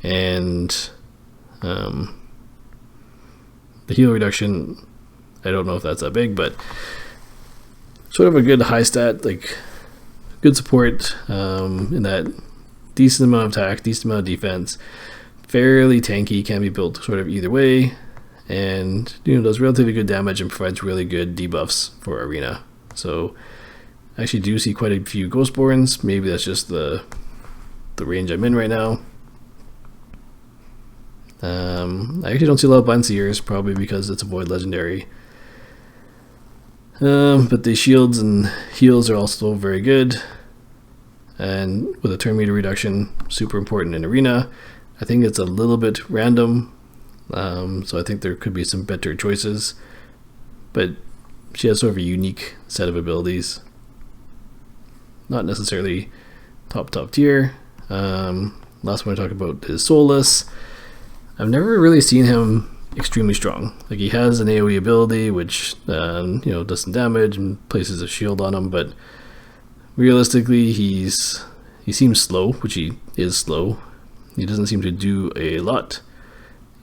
and the heal reduction, I don't know if that's that big, but sort of a good high stat, like good support in that decent amount of attack, decent amount of defense, fairly tanky, can be built sort of either way, and does relatively good damage and provides really good debuffs for arena. So I actually do see quite a few Ghostborns. Maybe that's just the range I'm in right now. I actually don't see a lot of Blindseers, probably because it's a Void Legendary. But the shields and heals are also very good. And with a turn meter reduction, super important in arena. I think it's a little bit random. So I think there could be some better choices. But she has sort of a unique set of abilities. Not necessarily top tier. Last one I talk about is Solace. I've never really seen him extremely strong. Like, he has an AoE ability which does some damage and places a shield on him, but realistically he seems slow, which he is slow. He doesn't seem to do a lot,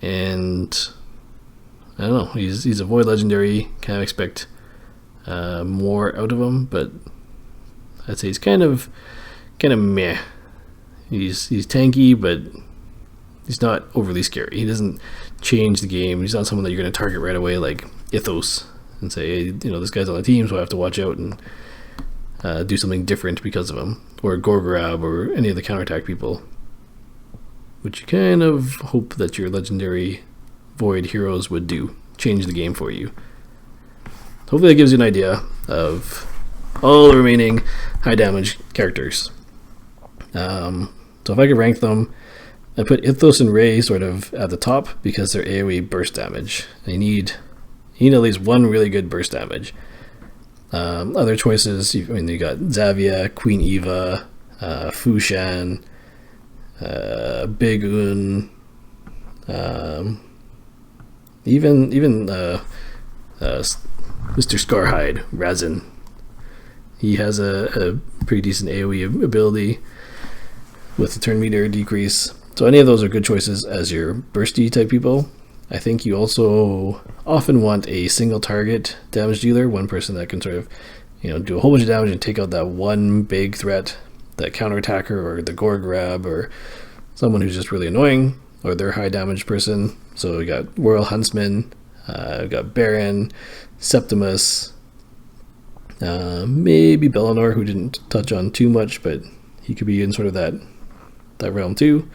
and I don't know, he's a Void Legendary. Kind of expect more out of him, but I'd say he's kind of meh. He's tanky, but he's not overly scary. He doesn't change the game. He's not someone that you're going to target right away like Ethos and say, hey, this guy's on the team, so I have to watch out and do something different because of him. Or Gorgrab or any of the counterattack people, which you kind of hope that your legendary Void heroes would do. Change the game for you. Hopefully that gives you an idea of all the remaining high damage characters. So if I could rank them, I put Ethos and Ray sort of at the top because they're AoE burst damage. You need at least one really good burst damage. Other choices, you got Xavia, Queen Eva, Fushan, Bigan, even Mr. Scarhide, Razin. He has a pretty decent AoE ability with the turn meter decrease. So any of those are good choices as your bursty type people. I think you also often want a single target damage dealer, one person that can sort of do a whole bunch of damage and take out that one big threat, that counterattacker or the Gorgrab or someone who's just really annoying, or their high damage person. So we got Tyrell Huntsman, we got Baron, Septimus, maybe Bellinor, who didn't touch on too much, but he could be in sort of that realm too.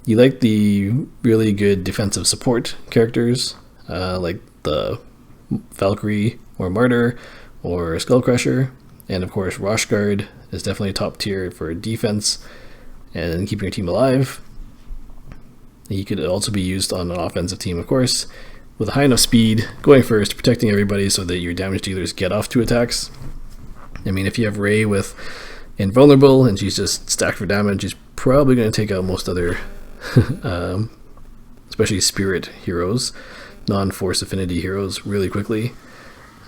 You like the really good defensive support characters, like the Valkyrie or Martyr or Skullcrusher, and of course Rosh Guard is definitely top tier for defense and keeping your team alive. He could also be used on an offensive team, of course, with high enough speed, going first, protecting everybody so that your damage dealers get off to attacks. If you have Ray with Invulnerable and she's just stacked for damage, she's probably going to take out most other especially spirit heroes. non-force affinity heroes really quickly.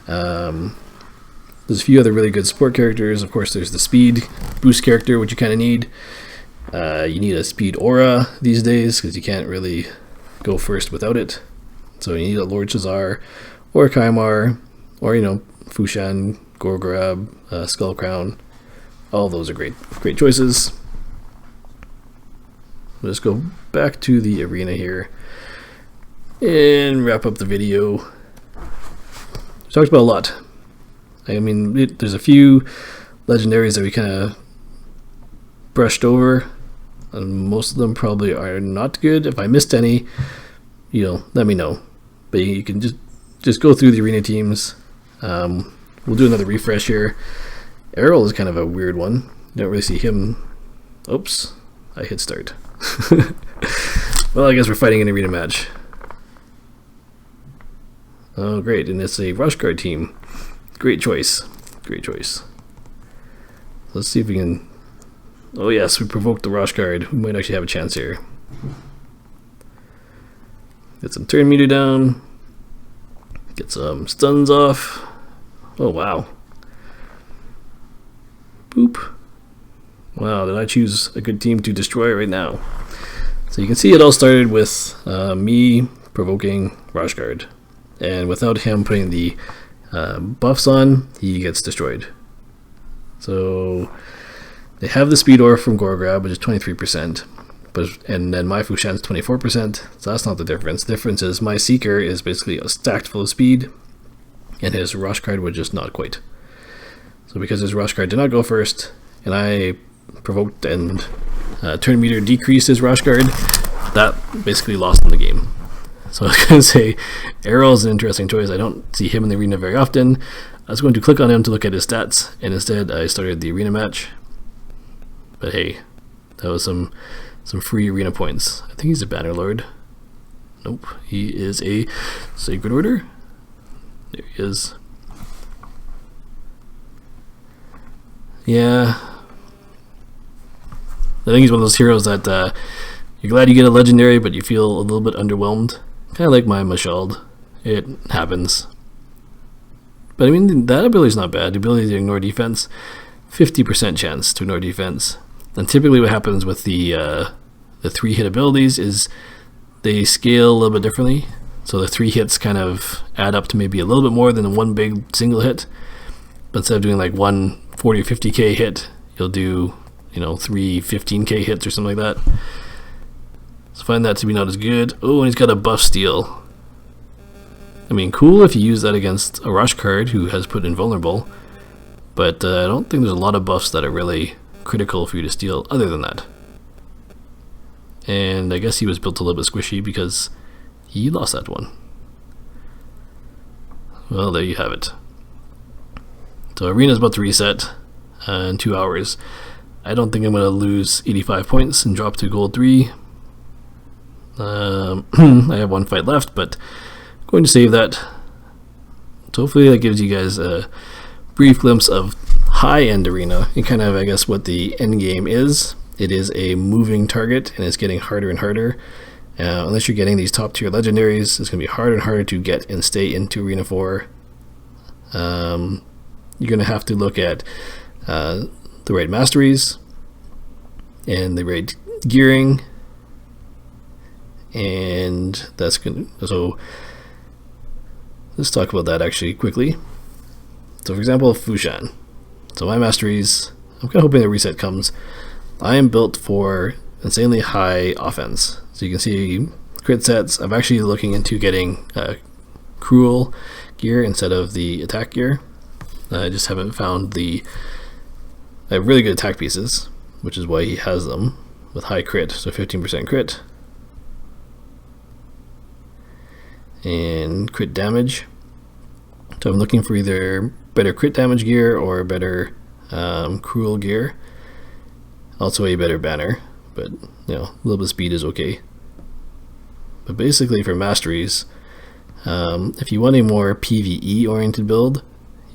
There's a few other really good support characters. Of course, there's the speed boost character, which you kind of need. You need a speed aura these days because you can't really go first without it. So you need a Lord Shazar or a Kemar or, Fushan, Gorgrab, Skull Crown. All those are great choices. Let's go back to the arena here and wrap up the video. We talked about a lot. I mean, there's a few legendaries that we kind of brushed over, and most of them probably are not good. If I missed any, let me know. But you can just go through the arena teams. We'll do another refresh here. Errol is kind of a weird one. You don't really see him. Oops, I hit start. Well, I guess we're fighting an arena match. Oh, great, and it's a Rosh Guard team. Great choice. Let's see if we can... Oh yes, we provoked the Rosh Guard. We might actually have a chance here. Get some turn meter down. Get some stuns off. Oh wow. Boop. Wow, did I choose a good team to destroy right now? So you can see it all started with me provoking Rosh Guard. And without him putting the buffs on, he gets destroyed. So they have the speed aura from Gorgrab, which is 23%, and then my Fushan's 24%, so that's not the difference. The difference is my Seeker is basically stacked full of speed, and his Rosh Guard would just not quite. So because his Rosh Guard did not go first, and I provoked and turn meter decreased his Rosh Guard, that basically lost him the game. So I was going to say, Errol is an interesting choice. I don't see him in the arena very often. I was going to click on him to look at his stats, and instead I started the arena match. But hey, that was some free arena points. I think he's a Banner Lord. Nope, he is a Sacred Order. There he is. Yeah. I think he's one of those heroes that you're glad you get a legendary, but you feel a little bit underwhelmed. Kind of like my Mashald. It happens. But I mean, that ability is not bad. The ability to ignore defense, 50% chance to ignore defense. And typically what happens with the 3-hit abilities is they scale a little bit differently. So the 3 hits kind of add up to maybe a little bit more than one big single hit. But instead of doing like one 40 or 50k hit, you'll do 3 15k hits or something like that. So find that to be not as good. Oh, and he's got a buff steal. I mean, cool if you use that against a Rosh Guard who has put invulnerable, but I don't think there's a lot of buffs that are really critical for you to steal other than that. And I guess he was built a little bit squishy because he lost that one. Well, there you have it. So arena's about to reset in 2 hours. I don't think I'm going to lose 85 points and drop to gold 3. I have one fight left, but I'm going to save that. So hopefully that gives you guys a brief glimpse of high-end arena and kind of, I guess, what the end game is. It is a moving target, and it's getting harder and harder. Unless you're getting these top-tier legendaries, it's going to be harder and harder to get and stay into Arena 4. You're going to have to look at the right masteries and the right gearing, and that's good. So let's talk about that actually quickly. So for example, Fushan. So my masteries, I'm kind of hoping the reset comes. I am built for insanely high offense. So you can see crit sets. I'm actually looking into getting cruel gear instead of the attack gear. I just haven't found I have really good attack pieces, which is why he has them with high crit, so 15% crit. And crit damage. So I'm looking for either better crit damage gear or better cruel gear. Also a better banner, but a little bit of speed is okay. But basically for masteries, if you want a more PvE oriented build,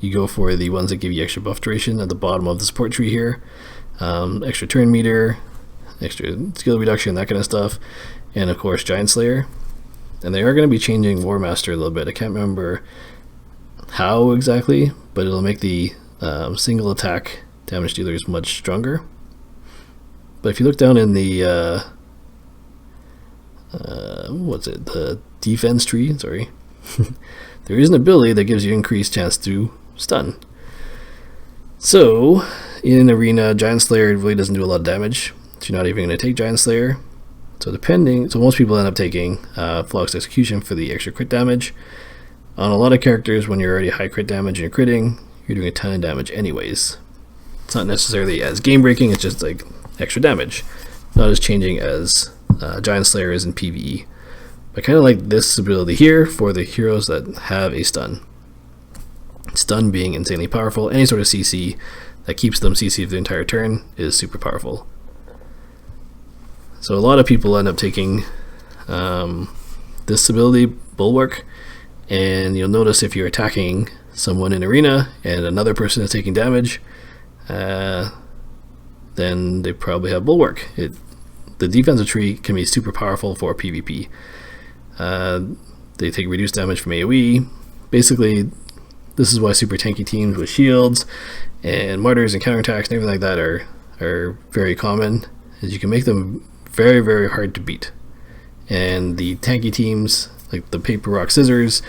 you go for the ones that give you extra buff duration at the bottom of the support tree here. Extra turn meter, extra skill reduction, that kind of stuff, and of course Giant Slayer. And they are going to be changing War Master a little bit. I can't remember how exactly, but it'll make the single attack damage dealers much stronger. But if you look down in the the defense tree, sorry, there is an ability that gives you increased chance to stun. So in Arena, Giant Slayer really doesn't do a lot of damage, so you're not even going to take Giant Slayer. So most people end up taking Flawless Execution for the extra crit damage. On a lot of characters, when you're already high crit damage and you're critting, you're doing a ton of damage anyways. It's not necessarily as game breaking, it's just like extra damage. Not as changing as Giant Slayer is in PvE. I kind of like this ability here for the heroes that have a stun. Stun being insanely powerful. Any sort of CC that keeps them CC for the entire turn is super powerful. So a lot of people end up taking this ability, Bulwark, and you'll notice if you're attacking someone in Arena and another person is taking damage, then they probably have Bulwark. The defensive tree can be super powerful for PvP. They take reduced damage from AoE. Basically, this is why super tanky teams with shields and martyrs and counterattacks and everything like that are very common, is you can make them very, very hard to beat. And the tanky teams, like the paper, rock, scissors,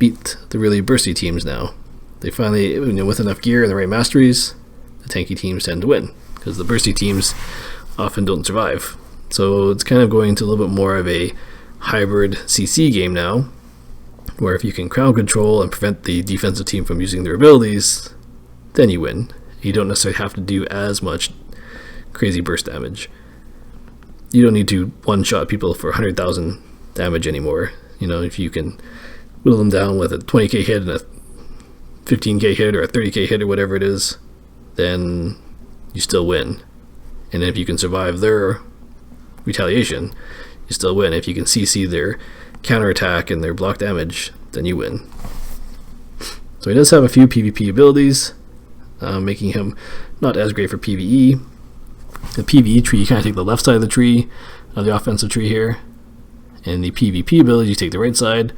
beat the really bursty teams now. They finally, with enough gear and the right masteries, the tanky teams tend to win, because the bursty teams often don't survive. So it's kind of going to a little bit more of a hybrid CC game now, where if you can crowd control and prevent the defensive team from using their abilities, then you win. You don't necessarily have to do as much crazy burst damage. You don't need to one-shot people for 100,000 damage anymore. If you can whittle them down with a 20k hit and a 15k hit or a 30k hit or whatever it is, then you still win. And if you can survive their retaliation, you still win. If you can CC their counterattack and their block damage, then you win. So he does have a few PvP abilities, making him not as great for PvE. The PvE tree, you kind of take the left side of the tree, of the offensive tree here, and the PvP ability, you take the right side.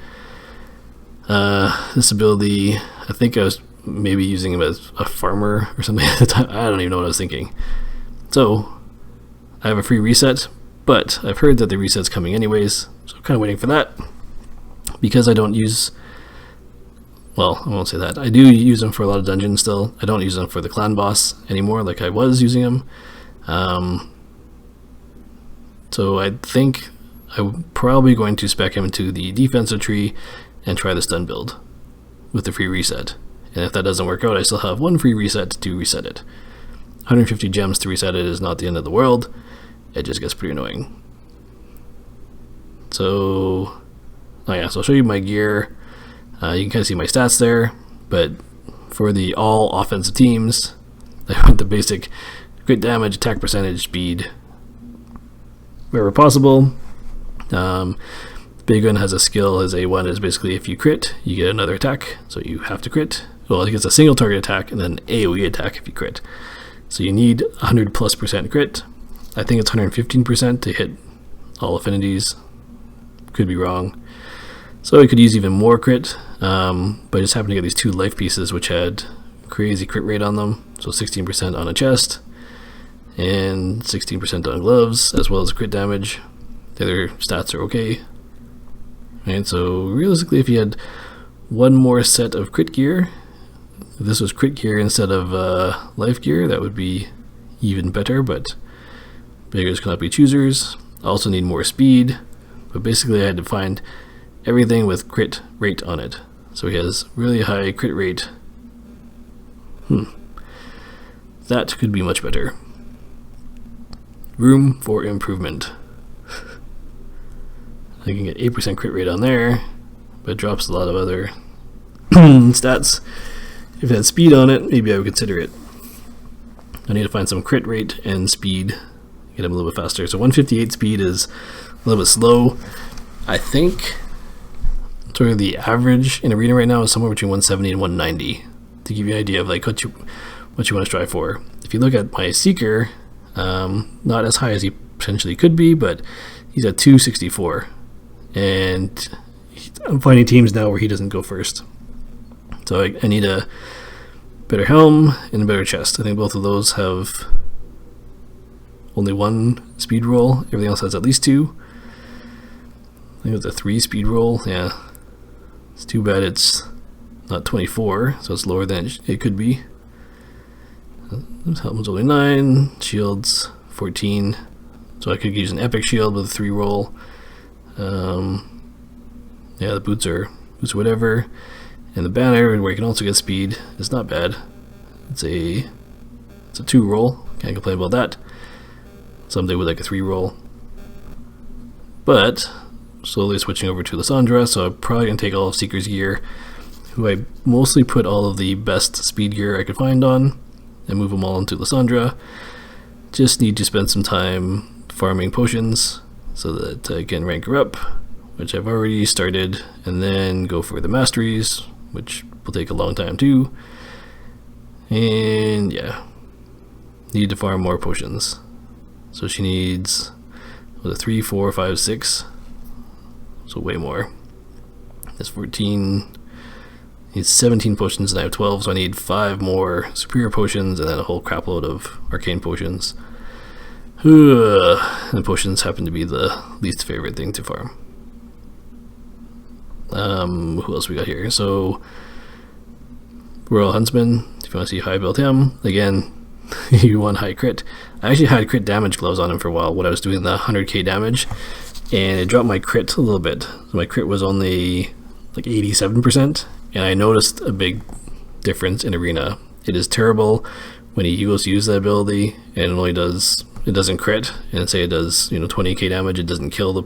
This ability, I think I was maybe using him as a farmer or something at the time. I don't even know what I was thinking. So I have a free reset, but I've heard that the reset's coming anyways, so I'm kind of waiting for that. Because I don't use, well, I won't say that. I do use them for a lot of dungeons still. I don't use them for the clan boss anymore like I was using them. So I think I'm probably going to spec him into the defensive tree and try the stun build with the free reset. And if that doesn't work out, I still have one free reset to reset it. 150 gems to reset it is not the end of the world. It just gets pretty annoying. So, so I'll show you my gear. You can kind of see my stats there, but for the all offensive teams, I want the basic crit damage, attack percentage, speed, wherever possible. Bigan has a skill, his A1 is basically if you crit, you get another attack, so you have to crit. Well, it gets a single target attack and then AoE attack if you crit. So you need 100+% crit. I think it's 115% to hit all affinities. Could be wrong. So it could use even more crit, but I just happened to get these two life pieces which had crazy crit rate on them. So 16% on a chest and 16% on gloves, as well as crit damage. The other stats are okay. And so realistically, if you had one more set of crit gear, if this was crit gear instead of life gear, that would be even better, but beggars cannot be choosers. I also need more speed, but basically I had to find everything with crit rate on it. So he has really high crit rate. That could be much better. Room for improvement. I can get 8% crit rate on there, but it drops a lot of other stats. If it had speed on it, maybe I would consider it. I need to find some crit rate and speed, get him a little bit faster. So 158 speed is a little bit slow. I think sort of the average in Arena right now is somewhere between 170 and 190, to give you an idea of like what you want to strive for. If you look at my Seeker, not as high as he potentially could be, but he's at 264. and I'm finding teams now where he doesn't go first. So I need a better helm and a better chest. I think both of those have only 1 speed roll. Everything else has at least 2. I think it's a 3 speed roll. Yeah, it's too bad it's not 24, so it's lower than it could be. Helm's only 9, shields 14, so I could use an epic shield with a 3 roll. Yeah, the boots are whatever, and the banner where you can also get speed is not bad. It's a 2 roll. Can't complain about that. Someday with like a 3 roll, but slowly switching over to Lissandra, so I'm probably gonna take all of Seeker's gear, who I mostly put all of the best speed gear I could find on, and move them all into Lissandra. Just need to spend some time farming potions so that I can rank her up, which I've already started, and then go for the Masteries, which will take a long time too. And yeah, need to farm more potions. So she needs 3, 4, 5, 6, so way more. There's 14. Needs 17 potions and I have 12, so I need 5 more superior potions and then a whole crapload of arcane potions. And potions happen to be the least favorite thing to farm. Who else we got here? So Tyrell Huntsman, if you want to see high build him, again, you want high crit. I actually had crit damage gloves on him for a while when I was doing the 100k damage, and it dropped my crit a little bit. So my crit was only like 87%. And I noticed a big difference in arena. It is terrible when he goes to use that ability and it doesn't crit, and say it does 20k damage, it doesn't kill the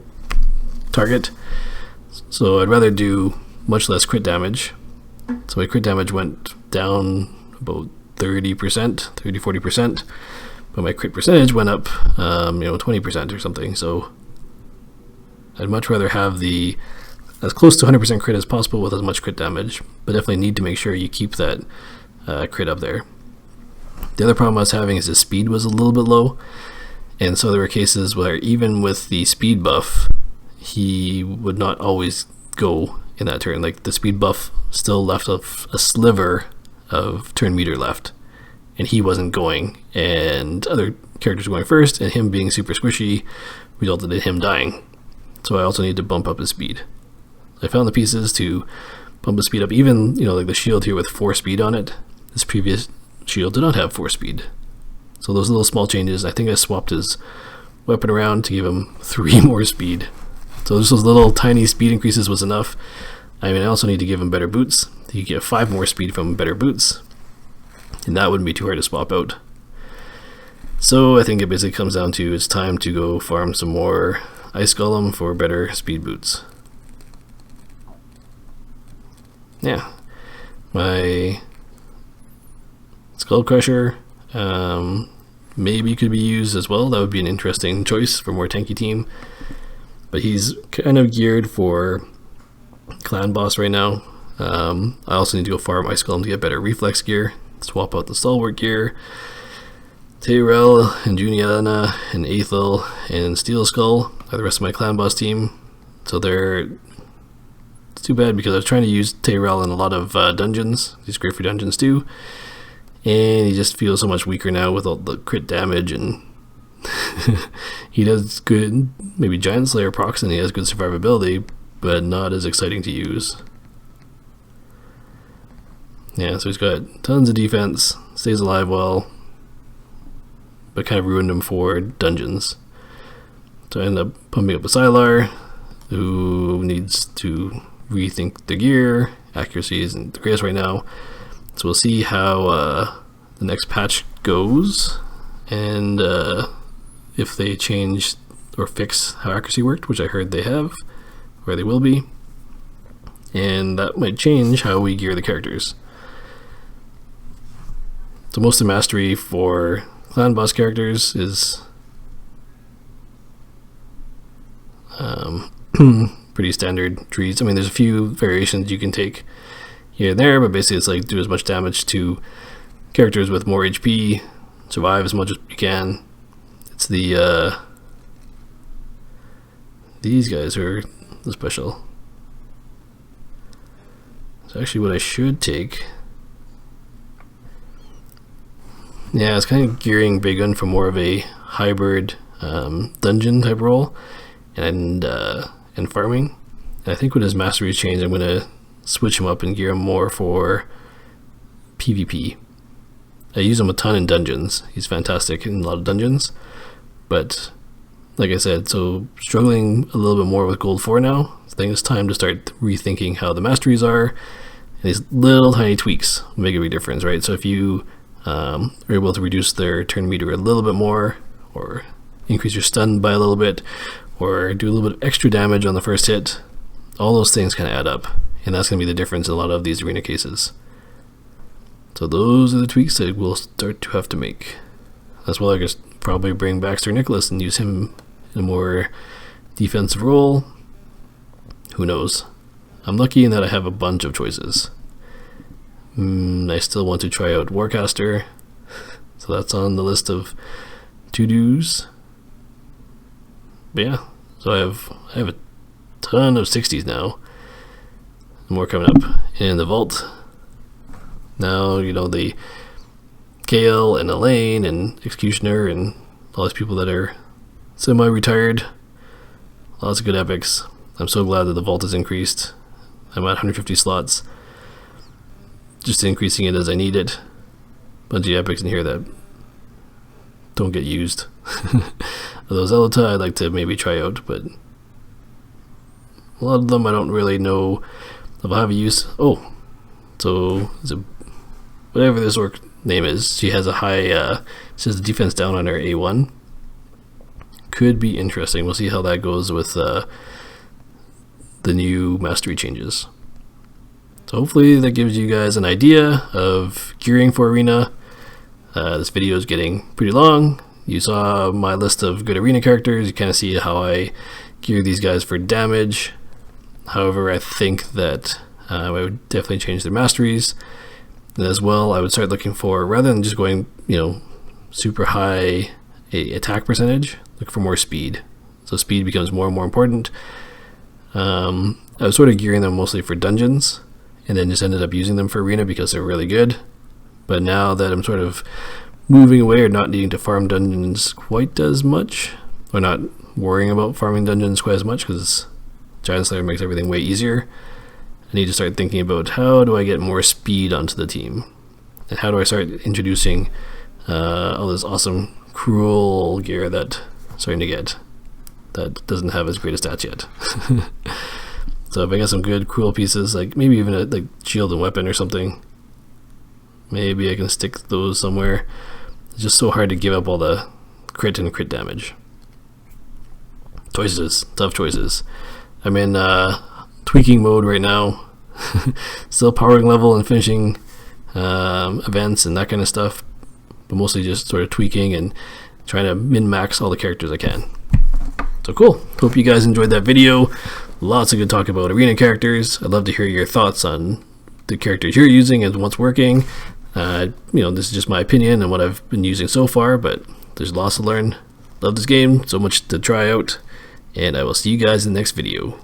target. So I'd rather do much less crit damage. So my crit damage went down about 30%, 30-40%, but my crit percentage went up 20% or something. So I'd much rather have the as close to 100% crit as possible with as much crit damage, but definitely need to make sure you keep that crit up there. The other problem I was having is his speed was a little bit low, and so there were cases where even with the speed buff, he would not always go in that turn. Like the speed buff still left a sliver of turn meter left, and he wasn't going, and other characters were going first, and him being super squishy resulted in him dying. So I also need to bump up his speed. I found the pieces to bump the speed up, even like the shield here with 4 speed on it. This previous shield did not have 4 speed. So those little small changes, I think I swapped his weapon around to give him 3 more speed. So just those little tiny speed increases was enough. I mean, I also need to give him better boots. He could get 5 more speed from better boots, and that wouldn't be too hard to swap out. So I think it basically comes down to it's time to go farm some more Ice Golem for better speed boots. Yeah, my Skull Crusher maybe could be used as well. That would be an interesting choice for a more tanky team, but he's kind of geared for clan boss right now. I also need to go farm Ice Golem to get better reflex gear, swap out the stalwart gear. Tyrell and Juliana and Ethos and Steel Skull are the rest of my clan boss team, so it's too bad because I was trying to use Tyrell in a lot of dungeons. He's great for dungeons too, and he just feels so much weaker now with all the crit damage, and he does good maybe Giant Slayer procs and he has good survivability, but not as exciting to use. Yeah, so he's got tons of defense, stays alive well, but kind of ruined him for dungeons. So I ended up pumping up a Sylar, who needs to rethink the gear. Accuracy isn't the greatest right now, so we'll see how the next patch goes, and if they change or fix how accuracy worked, which I heard they have, or they will be, and that might change how we gear the characters. So most of the mastery for clan boss characters is pretty standard trees. I mean, there's a few variations you can take here and there, but basically it's like do as much damage to characters with more HP, survive as much as you can. It's the these guys are the special. So actually what I should take, yeah, it's kind of gearing Bigan for more of a hybrid dungeon type role and farming. And I think when his Masteries change, I'm going to switch him up and gear him more for PvP. I use him a ton in dungeons. He's fantastic in a lot of dungeons, but like I said, so struggling a little bit more with Gold 4 now. I think it's time to start rethinking how the Masteries are, and these little tiny tweaks will make a big difference, right? So if you are able to reduce their turn meter a little bit more, or increase your stun by a little bit, or do a little bit of extra damage on the first hit, all those things kind of add up, and that's going to be the difference in a lot of these arena cases. So those are the tweaks that we'll start to have to make. As well, I guess probably bring back Nikolas and use him in a more defensive role. Who knows? I'm lucky in that I have a bunch of choices. I still want to try out Warcaster, so that's on the list of to-dos. But yeah, so I have a ton of 60s now. More coming up in the vault. Now, you know, the Gale and Elaine and Executioner and all these people that are semi-retired. Lots of good epics. I'm so glad that the vault has increased. I'm at 150 slots. Just increasing it as I need it. Bunch of epics in here that don't get used. Those Elota I'd like to maybe try out, but a lot of them I don't really know if I'll have a use. Oh, so whatever this orc name is, she has a high, she has the defense down on her A1. Could be interesting. We'll see how that goes with the new mastery changes. So hopefully that gives you guys an idea of gearing for arena. This video is getting pretty long. You saw my list of good arena characters. You kind of see how I gear these guys for damage. However, I think that I would definitely change their masteries. And as well, I would start looking for, rather than just going, you know, super high attack percentage, look for more speed. So speed becomes more and more important. I was sort of gearing them mostly for dungeons, and then just ended up using them for arena because they're really good. But now that I'm sort of moving away or not needing to farm dungeons quite as much, or not worrying about farming dungeons quite as much because Giant Slayer makes everything way easier, I need to start thinking about how do I get more speed onto the team, and how do I start introducing all this awesome cruel gear that I'm starting to get that doesn't have as great a stats yet. So if I get some good cruel pieces, like maybe even a like shield and weapon or something, maybe I can stick those somewhere. It's just so hard to give up all the crit and crit damage. Choices, tough choices. I'm in tweaking mode right now. Still powering level and finishing events and that kind of stuff, but mostly just sort of tweaking and trying to min-max all the characters I can. So cool. Hope you guys enjoyed that video. Lots of good talk about arena characters. I'd love to hear your thoughts on the characters you're using and what's working. You know, this is just my opinion and what I've been using so far, but there's lots to learn. Love this game, so much to try out, and I will see you guys in the next video.